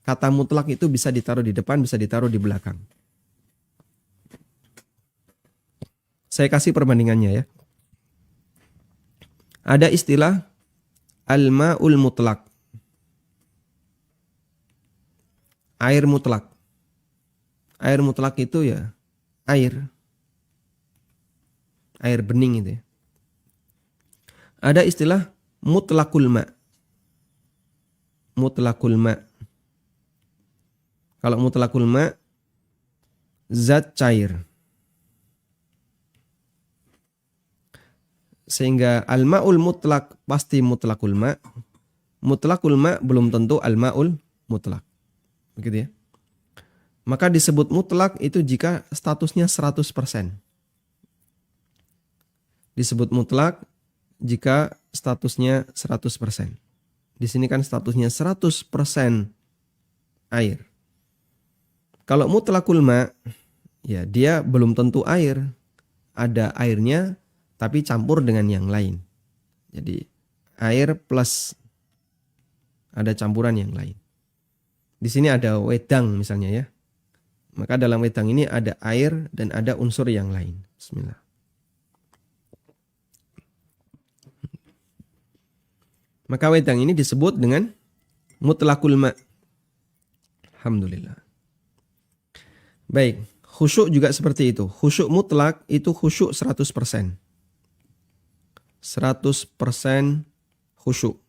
Speaker 1: kata mutlak itu bisa ditaruh di depan, bisa ditaruh di belakang. Saya kasih perbandingannya ya. Ada istilah al-ma'ul mutlak. Air mutlak. Air mutlak itu ya air. Air bening itu ya. Ada istilah mutlakul ma'. Mutlakul ma'. Kalau mutlakul ma', zat cair. Sehingga al-ma'ul mutlak pasti mutlakul ma'. Mutlakul ma' belum tentu al-ma'ul mutlak. Begitu ya. Maka disebut mutlak itu jika statusnya 100%. Disebut mutlak jika statusnya 100%. Di sini kan statusnya 100% air. Kalau mutlakul ma', ya dia belum tentu air. Ada airnya tapi campur dengan yang lain. Jadi air plus ada campuran yang lain. Di sini ada wedang misalnya ya. Maka dalam wedang ini ada air dan ada unsur yang lain. Bismillah. Maka wedang ini disebut dengan mutlakul ma'. Alhamdulillah. Baik, khusyuk juga seperti itu. Khusyuk mutlak itu khusyuk 100%. 100% khusyuk.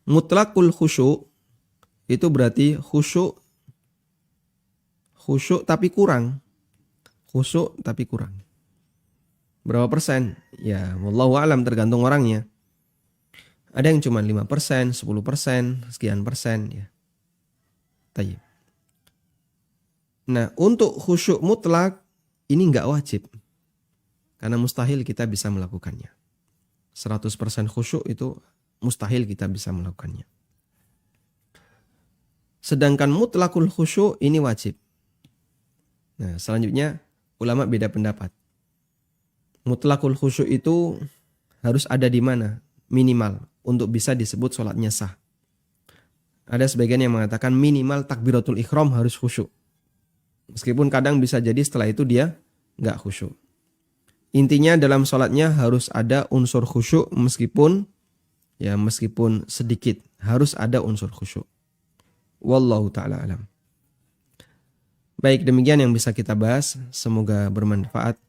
Speaker 1: Mutlakul khusyuk itu berarti khusyuk tapi kurang. Khusyuk tapi kurang. Berapa persen? Ya, wallahu a'lam, tergantung orangnya. Ada yang cuma 5%, 10%, sekian persen ya. Tayyib. Nah, untuk khusyuk mutlak ini enggak wajib. Karena mustahil kita bisa melakukannya. 100% khusyuk itu mustahil kita bisa melakukannya. Sedangkan mutlakul khusyuk ini wajib. Nah, selanjutnya ulama beda pendapat. Mutlakul khusyuk itu harus ada di mana? Minimal untuk bisa disebut sholatnya sah. Ada sebagian yang mengatakan minimal takbiratul ihram harus khusyuk. Meskipun kadang bisa jadi setelah itu dia nggak khusyuk. Intinya dalam sholatnya harus ada unsur khusyuk meskipun sedikit. Harus ada unsur khusyuk. Wallahu ta'ala alam. Baik, demikian yang bisa kita bahas. Semoga bermanfaat.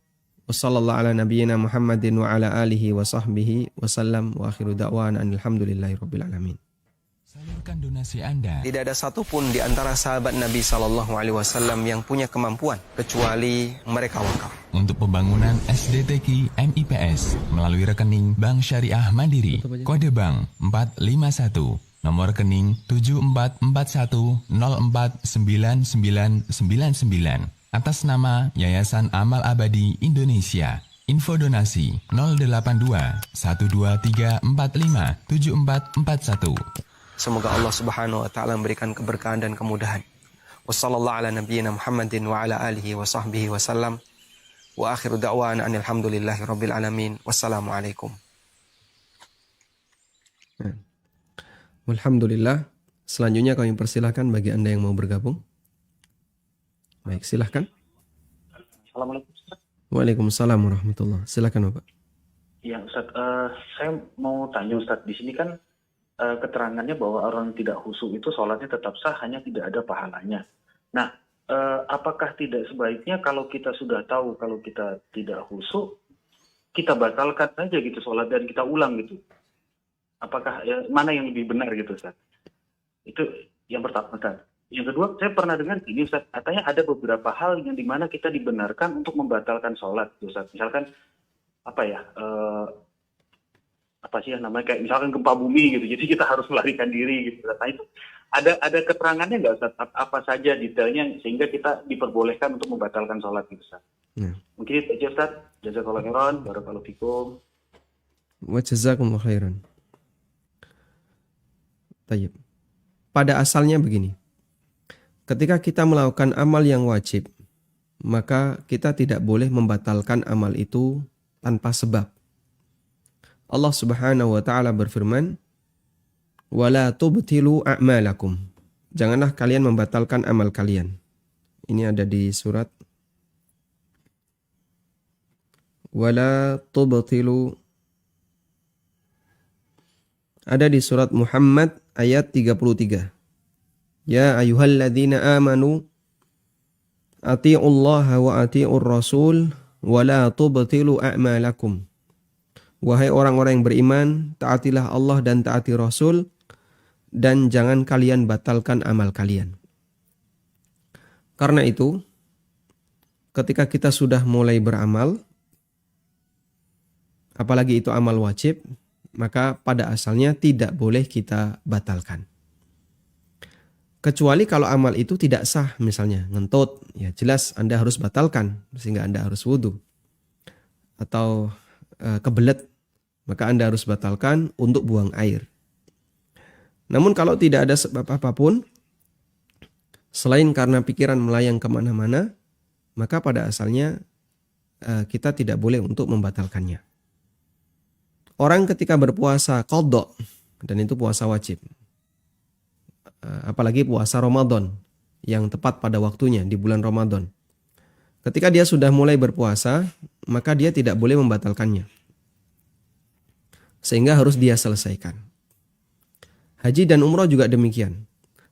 Speaker 1: Wassallallahu ala nabiyyina Muhammadin wa ala alihi wa sahbihi wasallam wa akhiru da'wana alhamdulillahi rabbil alamin.
Speaker 2: Salurkan donasi Anda.
Speaker 1: Tidak ada satupun di antara sahabat Nabi SAW yang punya kemampuan kecuali mereka wakaf
Speaker 2: Untuk pembangunan SDTQ MIPS melalui rekening Bank Syariah Mandiri, kode bank 451, nomor rekening 7441049999 atas nama Yayasan Amal Abadi Indonesia. Info donasi 082 123 45 7441.
Speaker 1: Semoga Allah Subhanahu wa taala memberikan keberkahan dan kemudahan. Wassallallahu ala nabiyyina Muhammadin wa ala alihi wa sahbihi wasallam. Wa akhiru da'wana alhamdulillahi rabbil alamin. Wassalamualaikum. Alhamdulillah. Selanjutnya kami persilahkan bagi Anda yang mau bergabung. Baik, silahkan.
Speaker 3: Assalamualaikum Ustaz.
Speaker 1: Waalaikumsalam warahmatullah. Silakan Bapak.
Speaker 3: Ya Ustaz, saya mau tanya Ustaz, di sini kan keterangannya bahwa orang tidak khusyuk itu sholatnya tetap sah, hanya tidak ada pahalanya. Nah, apakah tidak sebaiknya kalau kita sudah tahu kalau kita tidak khusyuk, kita batalkan saja gitu sholat dan kita ulang gitu? Apakah mana yang lebih benar gitu Ustaz? Itu yang pertama Ustaz. Yang kedua, saya pernah dengar gini Ustaz, katanya ada beberapa hal yang dimana kita dibenarkan untuk membatalkan sholat Ustaz. Misalkan apa ya? Apa sih yang namanya, kayak misalkan gempa bumi gitu, jadi kita harus melarikan diri gitu. Nah itu ada keterangannya nggak Ustaz? Apa saja detailnya sehingga kita diperbolehkan untuk membatalkan sholat gitu Ustaz? Mungkin itu aja Ustaz. Jazakallahu khairan, barakallahu fikum.
Speaker 1: Wa jazakumullahu khairan. Tayyib. Pada asalnya begini. Ketika kita melakukan amal yang wajib, maka kita tidak boleh membatalkan amal itu tanpa sebab. Allah Subhanahu wa taala berfirman, "Wala tubtilu a'malakum." Janganlah kalian membatalkan amal kalian. Ini ada di surat Wala tubtilu. Ada di surat Muhammad ayat 33. Ya ayyuhalladzina amanu atii'ullaha wa atii'ur rasul wa la tubtilu a'malakum. Wahai orang-orang yang beriman, taatilah Allah dan taati Rasul, dan jangan kalian batalkan amal kalian. Karena itu, ketika kita sudah mulai beramal, apalagi itu amal wajib, maka pada asalnya tidak boleh kita batalkan. Kecuali kalau amal itu tidak sah, misalnya ngentut, ya jelas Anda harus batalkan, sehingga Anda harus wudu. Atau kebelet, maka Anda harus batalkan untuk buang air. Namun kalau tidak ada sebab apapun, selain karena pikiran melayang kemana-mana, maka pada asalnya kita tidak boleh untuk membatalkannya. Orang ketika berpuasa qadha, dan itu puasa wajib, apalagi puasa Ramadan yang tepat pada waktunya di bulan Ramadan. Ketika dia sudah mulai berpuasa, maka dia tidak boleh membatalkannya, sehingga harus dia selesaikan. Haji dan umrah juga demikian.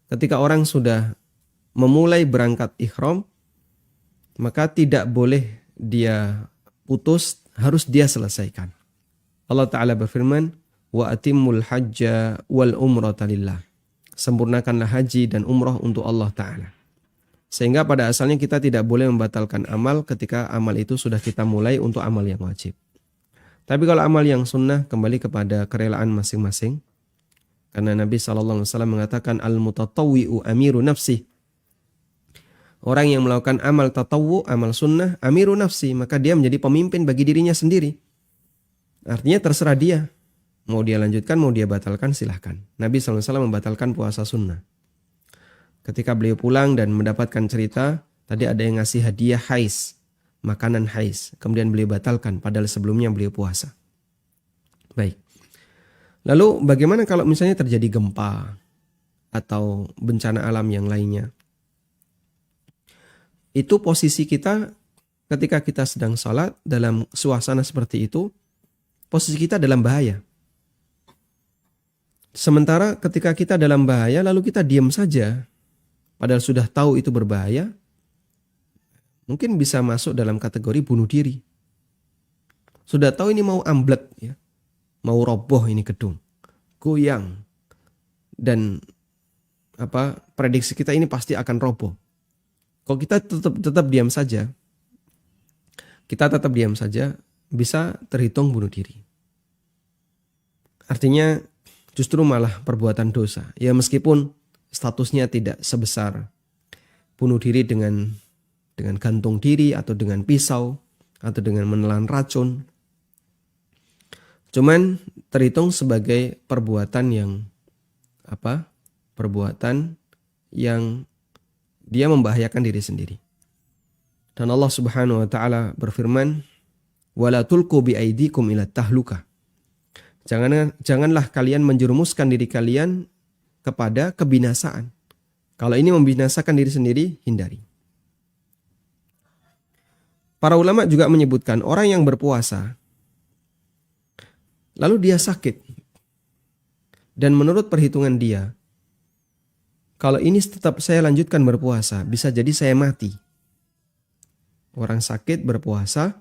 Speaker 1: Ketika orang sudah memulai berangkat ihram, maka tidak boleh dia putus, harus dia selesaikan. Allah Ta'ala berfirman, wa atimmul hajja wal umrata lillah. Sempurnakanlah haji dan umrah untuk Allah Ta'ala. Sehingga pada asalnya kita tidak boleh membatalkan amal ketika amal itu sudah kita mulai untuk amal yang wajib. Tapi kalau amal yang sunnah, kembali kepada kerelaan masing-masing. Karena Nabi SAW mengatakan, al-mutatawwi'u amiru nafsi. Orang yang melakukan amal tatawwu, amal sunnah, amiru nafsi, maka dia menjadi pemimpin bagi dirinya sendiri. Artinya terserah dia. Mau dia lanjutkan, mau dia batalkan, silahkan. Nabi SAW membatalkan puasa sunnah. Ketika beliau pulang dan mendapatkan cerita, tadi ada yang ngasih hadiah hais, makanan hais. Kemudian beliau batalkan, padahal sebelumnya beliau puasa. Baik. Lalu bagaimana kalau misalnya terjadi gempa atau bencana alam yang lainnya? Itu posisi kita ketika kita sedang sholat dalam suasana seperti itu, posisi kita dalam bahaya. Sementara ketika kita dalam bahaya lalu kita diam saja, padahal sudah tahu itu berbahaya, mungkin bisa masuk dalam kategori bunuh diri. Sudah tahu ini mau amblek, ya, mau roboh ini gedung, goyang, dan prediksi kita ini pasti akan roboh. Kalau kita tetap diam saja, bisa terhitung bunuh diri. Artinya justru malah perbuatan dosa. Ya meskipun statusnya tidak sebesar bunuh diri dengan dengan gantung diri atau dengan pisau atau dengan menelan racun. Cuman terhitung sebagai perbuatan yang perbuatan yang dia membahayakan diri sendiri. Dan Allah Subhanahu wa taala berfirman, "Wala tulqu biaidikum ila tahlukah." Janganlah kalian menjerumuskan diri kalian kepada kebinasaan. Kalau ini membinasakan diri sendiri, hindari. Para ulama juga menyebutkan orang yang berpuasa lalu dia sakit, dan menurut perhitungan dia, kalau ini tetap saya lanjutkan berpuasa, bisa jadi saya mati. Orang sakit berpuasa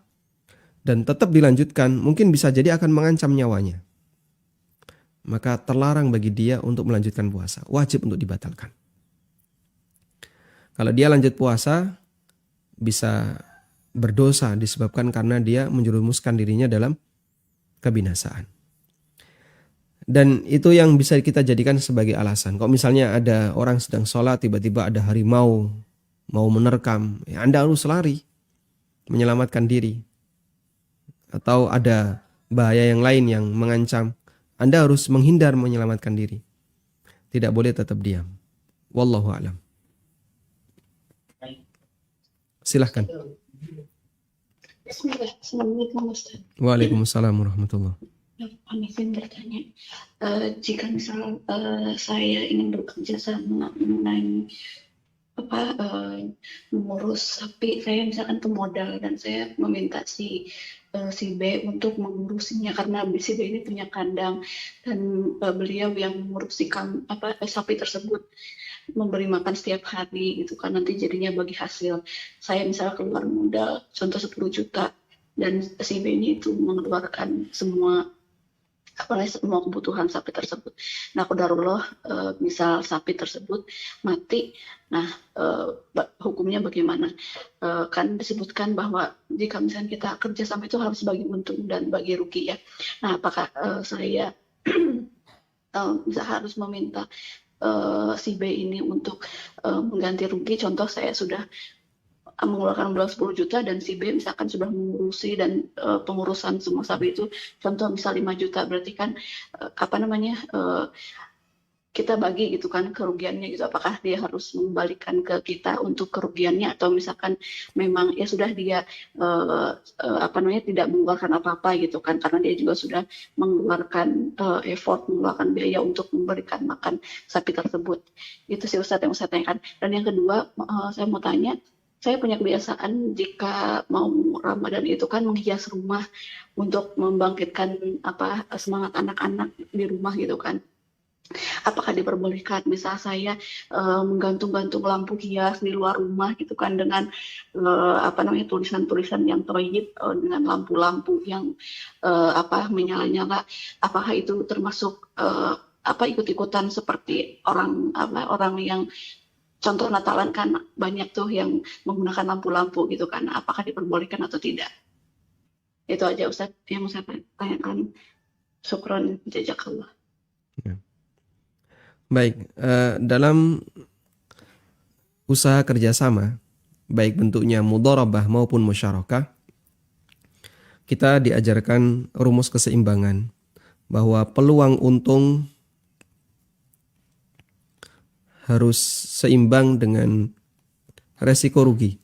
Speaker 1: dan tetap dilanjutkan, mungkin bisa jadi akan mengancam nyawanya. Maka terlarang bagi dia untuk melanjutkan puasa, wajib untuk dibatalkan. Kalau dia lanjut puasa, bisa berdosa disebabkan karena dia menjerumuskan dirinya dalam kebinasaan. Dan itu yang bisa kita jadikan sebagai alasan. Kalau misalnya ada orang sedang sholat, tiba-tiba ada harimau mau menerkam, ya Anda harus lari, menyelamatkan diri. Atau ada bahaya yang lain yang mengancam, Anda harus menghindar, menyelamatkan diri. Tidak boleh tetap diam. Wallahu a'lam. Silahkan.
Speaker 4: Bismillah. Assalamualaikum Ustaz.
Speaker 1: Waalaikumsalam warahmatullahi.
Speaker 4: Kami ingin bertanya, jika misal saya ingin bekerja sama mengenai mengurus sapi, saya misalkan pemodal dan saya meminta si B untuk mengurusinya karena si B ini punya kandang dan beliau yang mengurusi sapi tersebut, memberi makan setiap hari gitu kan, nanti jadinya bagi hasil saya misalnya keluar modal contoh 10 juta dan si B ini itu mengeluarkan semua kebutuhan sapi tersebut. Nah, qadarullah misal sapi tersebut mati, nah hukumnya bagaimana? Kan disebutkan bahwa jika misalnya kita kerja sama itu harus bagi untung dan bagi rugi ya. Nah, apakah saya bisa harus meminta si B ini untuk mengganti rugi? Contoh saya sudah mengeluarkan modal 10 juta dan si B misalkan sudah mengurusi dan pengurusan semua sapi itu contoh misal 5 juta, berarti kan kita bagi gitu kan kerugiannya gitu. Apakah dia harus mengembalikan ke kita untuk kerugiannya atau misalkan memang ya sudah dia tidak mengeluarkan apa-apa gitu kan, karena dia juga sudah mengeluarkan effort, mengeluarkan biaya untuk memberikan makan sapi tersebut. Itu sih Ustadz yang saya tanyakan. Dan yang kedua saya mau tanya, saya punya kebiasaan jika mau Ramadan itu kan menghias rumah untuk membangkitkan semangat anak-anak di rumah gitu kan. Apakah diperbolehkan misal saya menggantung-gantung lampu hias di luar rumah gitu kan dengan tulisan-tulisan yang thayyib, dengan lampu-lampu yang menyala-nyala, apakah itu termasuk ikut-ikutan seperti orang yang contoh Natalan kan banyak tuh yang menggunakan lampu-lampu gitu kan, apakah diperbolehkan atau tidak? Itu aja Ustaz yang saya tanyakan. Syukron, jazakallah.
Speaker 1: Ya. Baik, dalam usaha kerjasama, baik bentuknya mudharabah maupun musyarakah, kita diajarkan rumus keseimbangan, bahwa peluang untung harus seimbang dengan resiko rugi.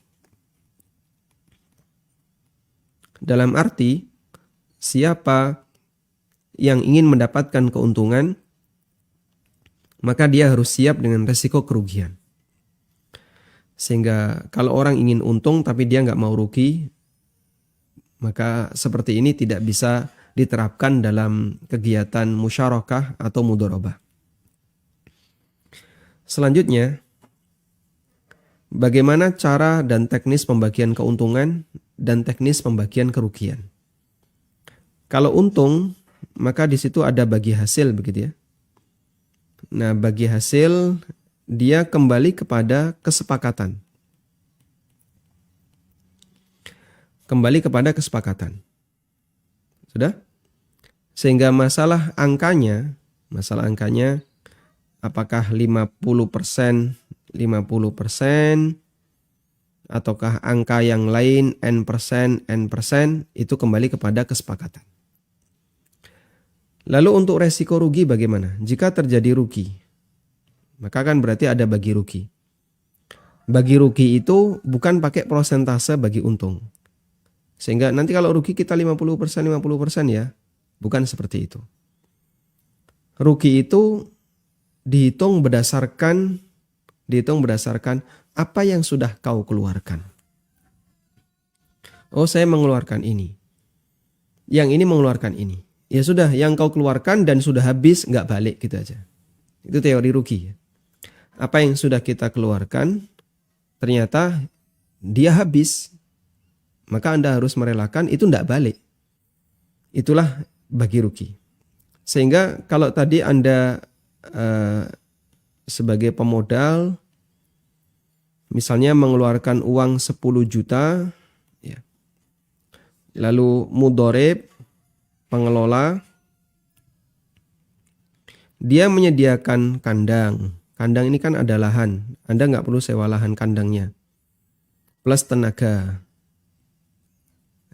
Speaker 1: Dalam arti, siapa yang ingin mendapatkan keuntungan, maka dia harus siap dengan resiko kerugian. Sehingga kalau orang ingin untung tapi dia nggak mau rugi, maka seperti ini tidak bisa diterapkan dalam kegiatan musyarakah atau mudharabah. Selanjutnya, bagaimana cara dan teknis pembagian keuntungan dan teknis pembagian kerugian. Kalau untung, maka di situ ada bagi hasil begitu ya. Nah, bagi hasil dia kembali kepada kesepakatan. Kembali kepada kesepakatan. Sudah? Sehingga masalah angkanya apakah 50%, 50%, ataukah angka yang lain n%, itu kembali kepada kesepakatan. Lalu untuk resiko rugi bagaimana? Jika terjadi rugi, maka kan berarti ada bagi rugi. Bagi rugi itu bukan pakai prosentase bagi untung. Sehingga nanti kalau rugi kita 50% ya. Bukan seperti itu. Rugi itu dihitung berdasarkan apa yang sudah kau keluarkan. Oh, saya mengeluarkan ini. Yang ini mengeluarkan ini. Ya sudah, yang kau keluarkan dan sudah habis, nggak balik gitu aja. Itu teori rugi. Apa yang sudah kita keluarkan, ternyata dia habis. Maka Anda harus merelakan, itu nggak balik. Itulah bagi rugi. Sehingga kalau tadi Anda sebagai pemodal, misalnya mengeluarkan uang 10 juta, ya. Lalu mudorib, pengelola, dia menyediakan kandang. Kandang ini kan ada lahan, Anda nggak perlu sewa lahan kandangnya. Plus tenaga.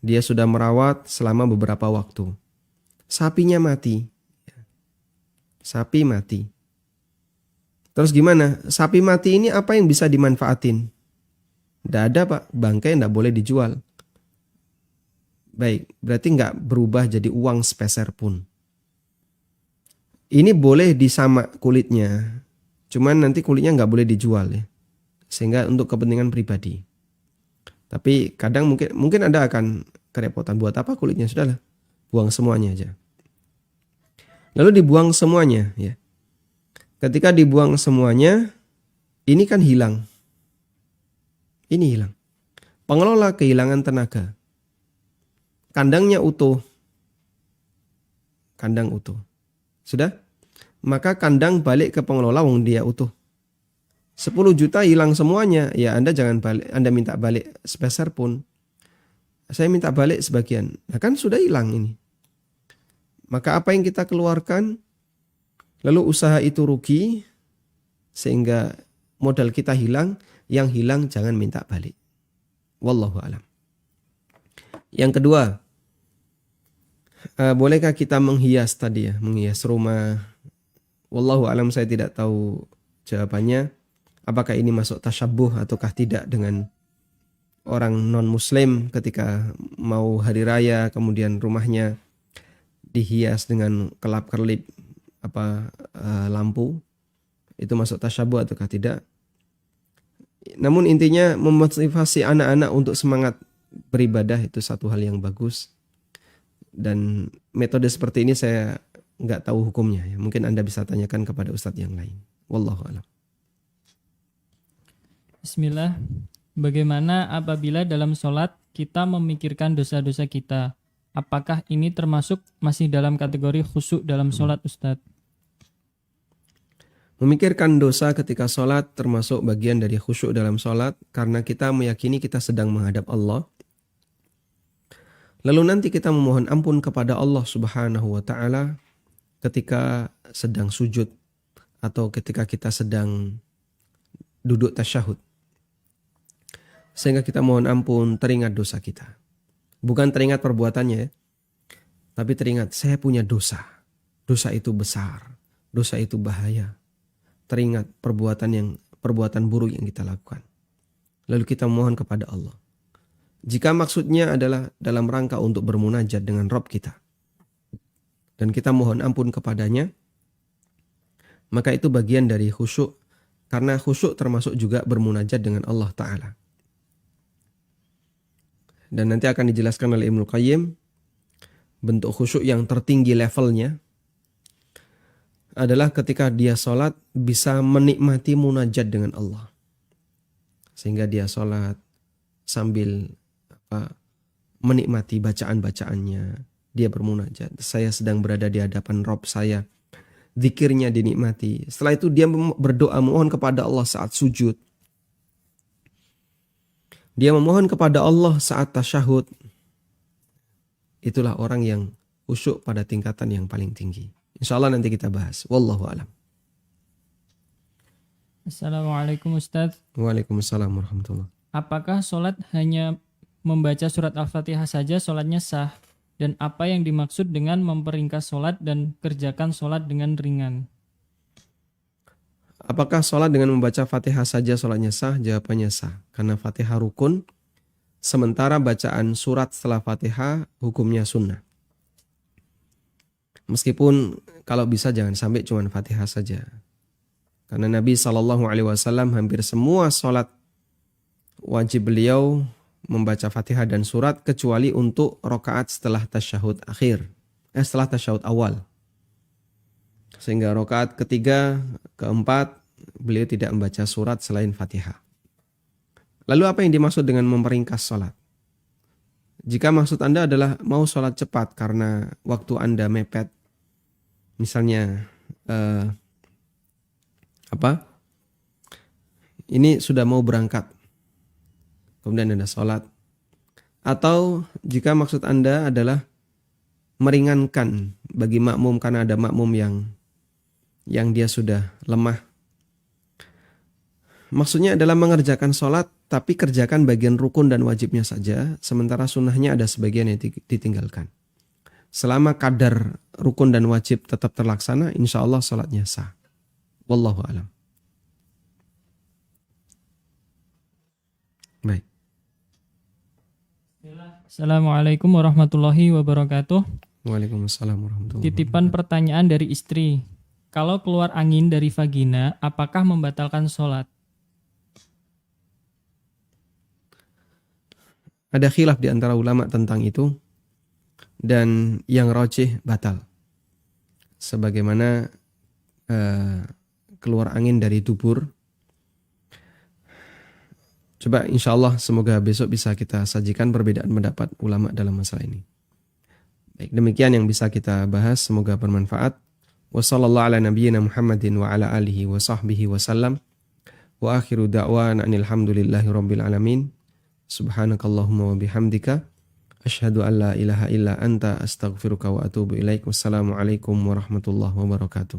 Speaker 1: Dia sudah merawat selama beberapa waktu. Sapinya mati. Sapi mati. Terus gimana? Sapi mati ini apa yang bisa dimanfaatin? Tidak ada Pak, bangkai tidak boleh dijual. Baik, berarti nggak berubah jadi uang sepeser pun. Ini boleh disamak kulitnya, cuman nanti kulitnya nggak boleh dijual ya, sehingga untuk kepentingan pribadi. Tapi kadang mungkin Anda akan kerepotan, buat apa kulitnya, sudahlah, buang semuanya aja. Lalu dibuang semuanya ya. Ketika dibuang semuanya, ini kan hilang. Ini hilang. Pengelola kehilangan tenaga. Kandangnya utuh. Kandang utuh. Sudah? Maka kandang balik ke pengelola wong dia utuh. 10 juta hilang semuanya, ya Anda jangan balik, Anda minta balik sepeser pun. Saya minta balik sebagian. Nah kan sudah hilang ini. Maka apa yang kita keluarkan, lalu usaha itu rugi, sehingga modal kita hilang, yang hilang jangan minta balik. Wallahu a'lam. Yang kedua, bolehkah kita menghias tadi ya, menghias rumah? Wallahu a'lam, saya tidak tahu jawabannya. Apakah ini masuk tasyabuh ataukah tidak dengan orang non-muslim ketika mau hari raya kemudian rumahnya dihias dengan kelap-kelip lampu, itu masuk tasyabuh ataukah tidak? Namun intinya memotivasi anak-anak untuk semangat beribadah itu satu hal yang bagus, dan metode seperti ini saya nggak tahu hukumnya ya. Mungkin Anda bisa tanyakan kepada ustadz yang lain. Wallahu a'lam.
Speaker 5: Bismillah. Bagaimana apabila dalam sholat kita memikirkan dosa-dosa kita? Apakah ini termasuk masih dalam kategori khusyuk dalam sholat, Ustadz?
Speaker 1: Memikirkan dosa ketika sholat termasuk bagian dari khusyuk dalam sholat, karena kita meyakini kita sedang menghadap Allah. Lalu nanti kita memohon ampun kepada Allah Subhanahu wa ta'ala ketika sedang sujud atau ketika kita sedang duduk tasyahud. Sehingga kita mohon ampun, teringat dosa kita. Bukan teringat perbuatannya ya, tapi teringat saya punya dosa. Dosa itu besar, dosa itu bahaya. Teringat perbuatan buruk yang kita lakukan. Lalu kita mohon kepada Allah. Jika maksudnya adalah dalam rangka untuk bermunajat dengan Rabb kita, dan kita mohon ampun kepadanya, maka itu bagian dari khusyuk, karena khusyuk termasuk juga bermunajat dengan Allah Ta'ala. Dan nanti akan dijelaskan oleh Ibnu Qayyim, bentuk khusyuk yang tertinggi levelnya adalah ketika dia sholat bisa menikmati munajat dengan Allah. Sehingga dia sholat sambil menikmati bacaan-bacaannya. Dia bermunajat. Saya sedang berada di hadapan Rabb saya. Zikirnya dinikmati. Setelah itu dia berdoa mohon kepada Allah saat sujud. Dia memohon kepada Allah saat tasyahud. Itulah orang yang khusyuk pada tingkatan yang paling tinggi. Insya Allah nanti kita bahas. Wallahu a'lam.
Speaker 5: Assalamualaikum Ustadz.
Speaker 1: Waalaikumsalam warahmatullahi.
Speaker 5: apakah sholat hanya membaca surat Al-Fatihah saja sholatnya sah? Dan apa yang dimaksud dengan memperingkas sholat dan kerjakan sholat dengan ringan?
Speaker 1: Apakah sholat dengan membaca Fatihah saja sholatnya sah? Jawabannya sah. Karena Fatihah rukun, sementara bacaan surat setelah Fatihah hukumnya sunnah. Meskipun kalau bisa jangan sampai cuma Fatihah saja. Karena Nabi SAW hampir semua sholat wajib beliau membaca Fatihah dan surat kecuali untuk rakaat setelah tasyahud akhir, setelah tasyahud awal. Sehingga rakaat ketiga, keempat beliau tidak membaca surat selain Fatihah. Lalu apa yang dimaksud dengan memperingkas sholat? Jika maksud Anda adalah mau sholat cepat karena waktu Anda mepet, misalnya ini sudah mau berangkat, kemudian Anda sholat. Atau jika maksud Anda adalah meringankan bagi makmum karena ada makmum yang dia sudah lemah. Maksudnya adalah mengerjakan sholat tapi kerjakan bagian rukun dan wajibnya saja, sementara sunnahnya ada sebagian yang ditinggalkan. Selama kadar rukun dan wajib tetap terlaksana, insya Allah sholatnya sah. Wallahu a'lam. Baik.
Speaker 5: Assalamualaikum warahmatullahi wabarakatuh.
Speaker 1: Waalaikumsalam warahmatullahi wabarakatuh.
Speaker 5: Titipan pertanyaan dari istri. Kalau keluar angin dari vagina, apakah membatalkan sholat?
Speaker 1: Ada khilaf di antara ulama tentang itu, dan yang rajih batal. Sebagaimana keluar angin dari dubur. Coba insya Allah semoga besok bisa kita sajikan perbedaan pendapat ulama dalam masalah ini. Baik, demikian yang bisa kita bahas, semoga bermanfaat. Wassallallahu ala nabiyyina Muhammadin wa ala alihi wa sahbihi wa sallam. Wa akhiru da'wana anilhamdulillahi rabbil alamin. Subhanakallahumma wa bihamdika asyhadu an la ilaha illa anta astaghfiruka wa atubu ilaik. Wassalamualaikum warahmatullahi wabarakatuh.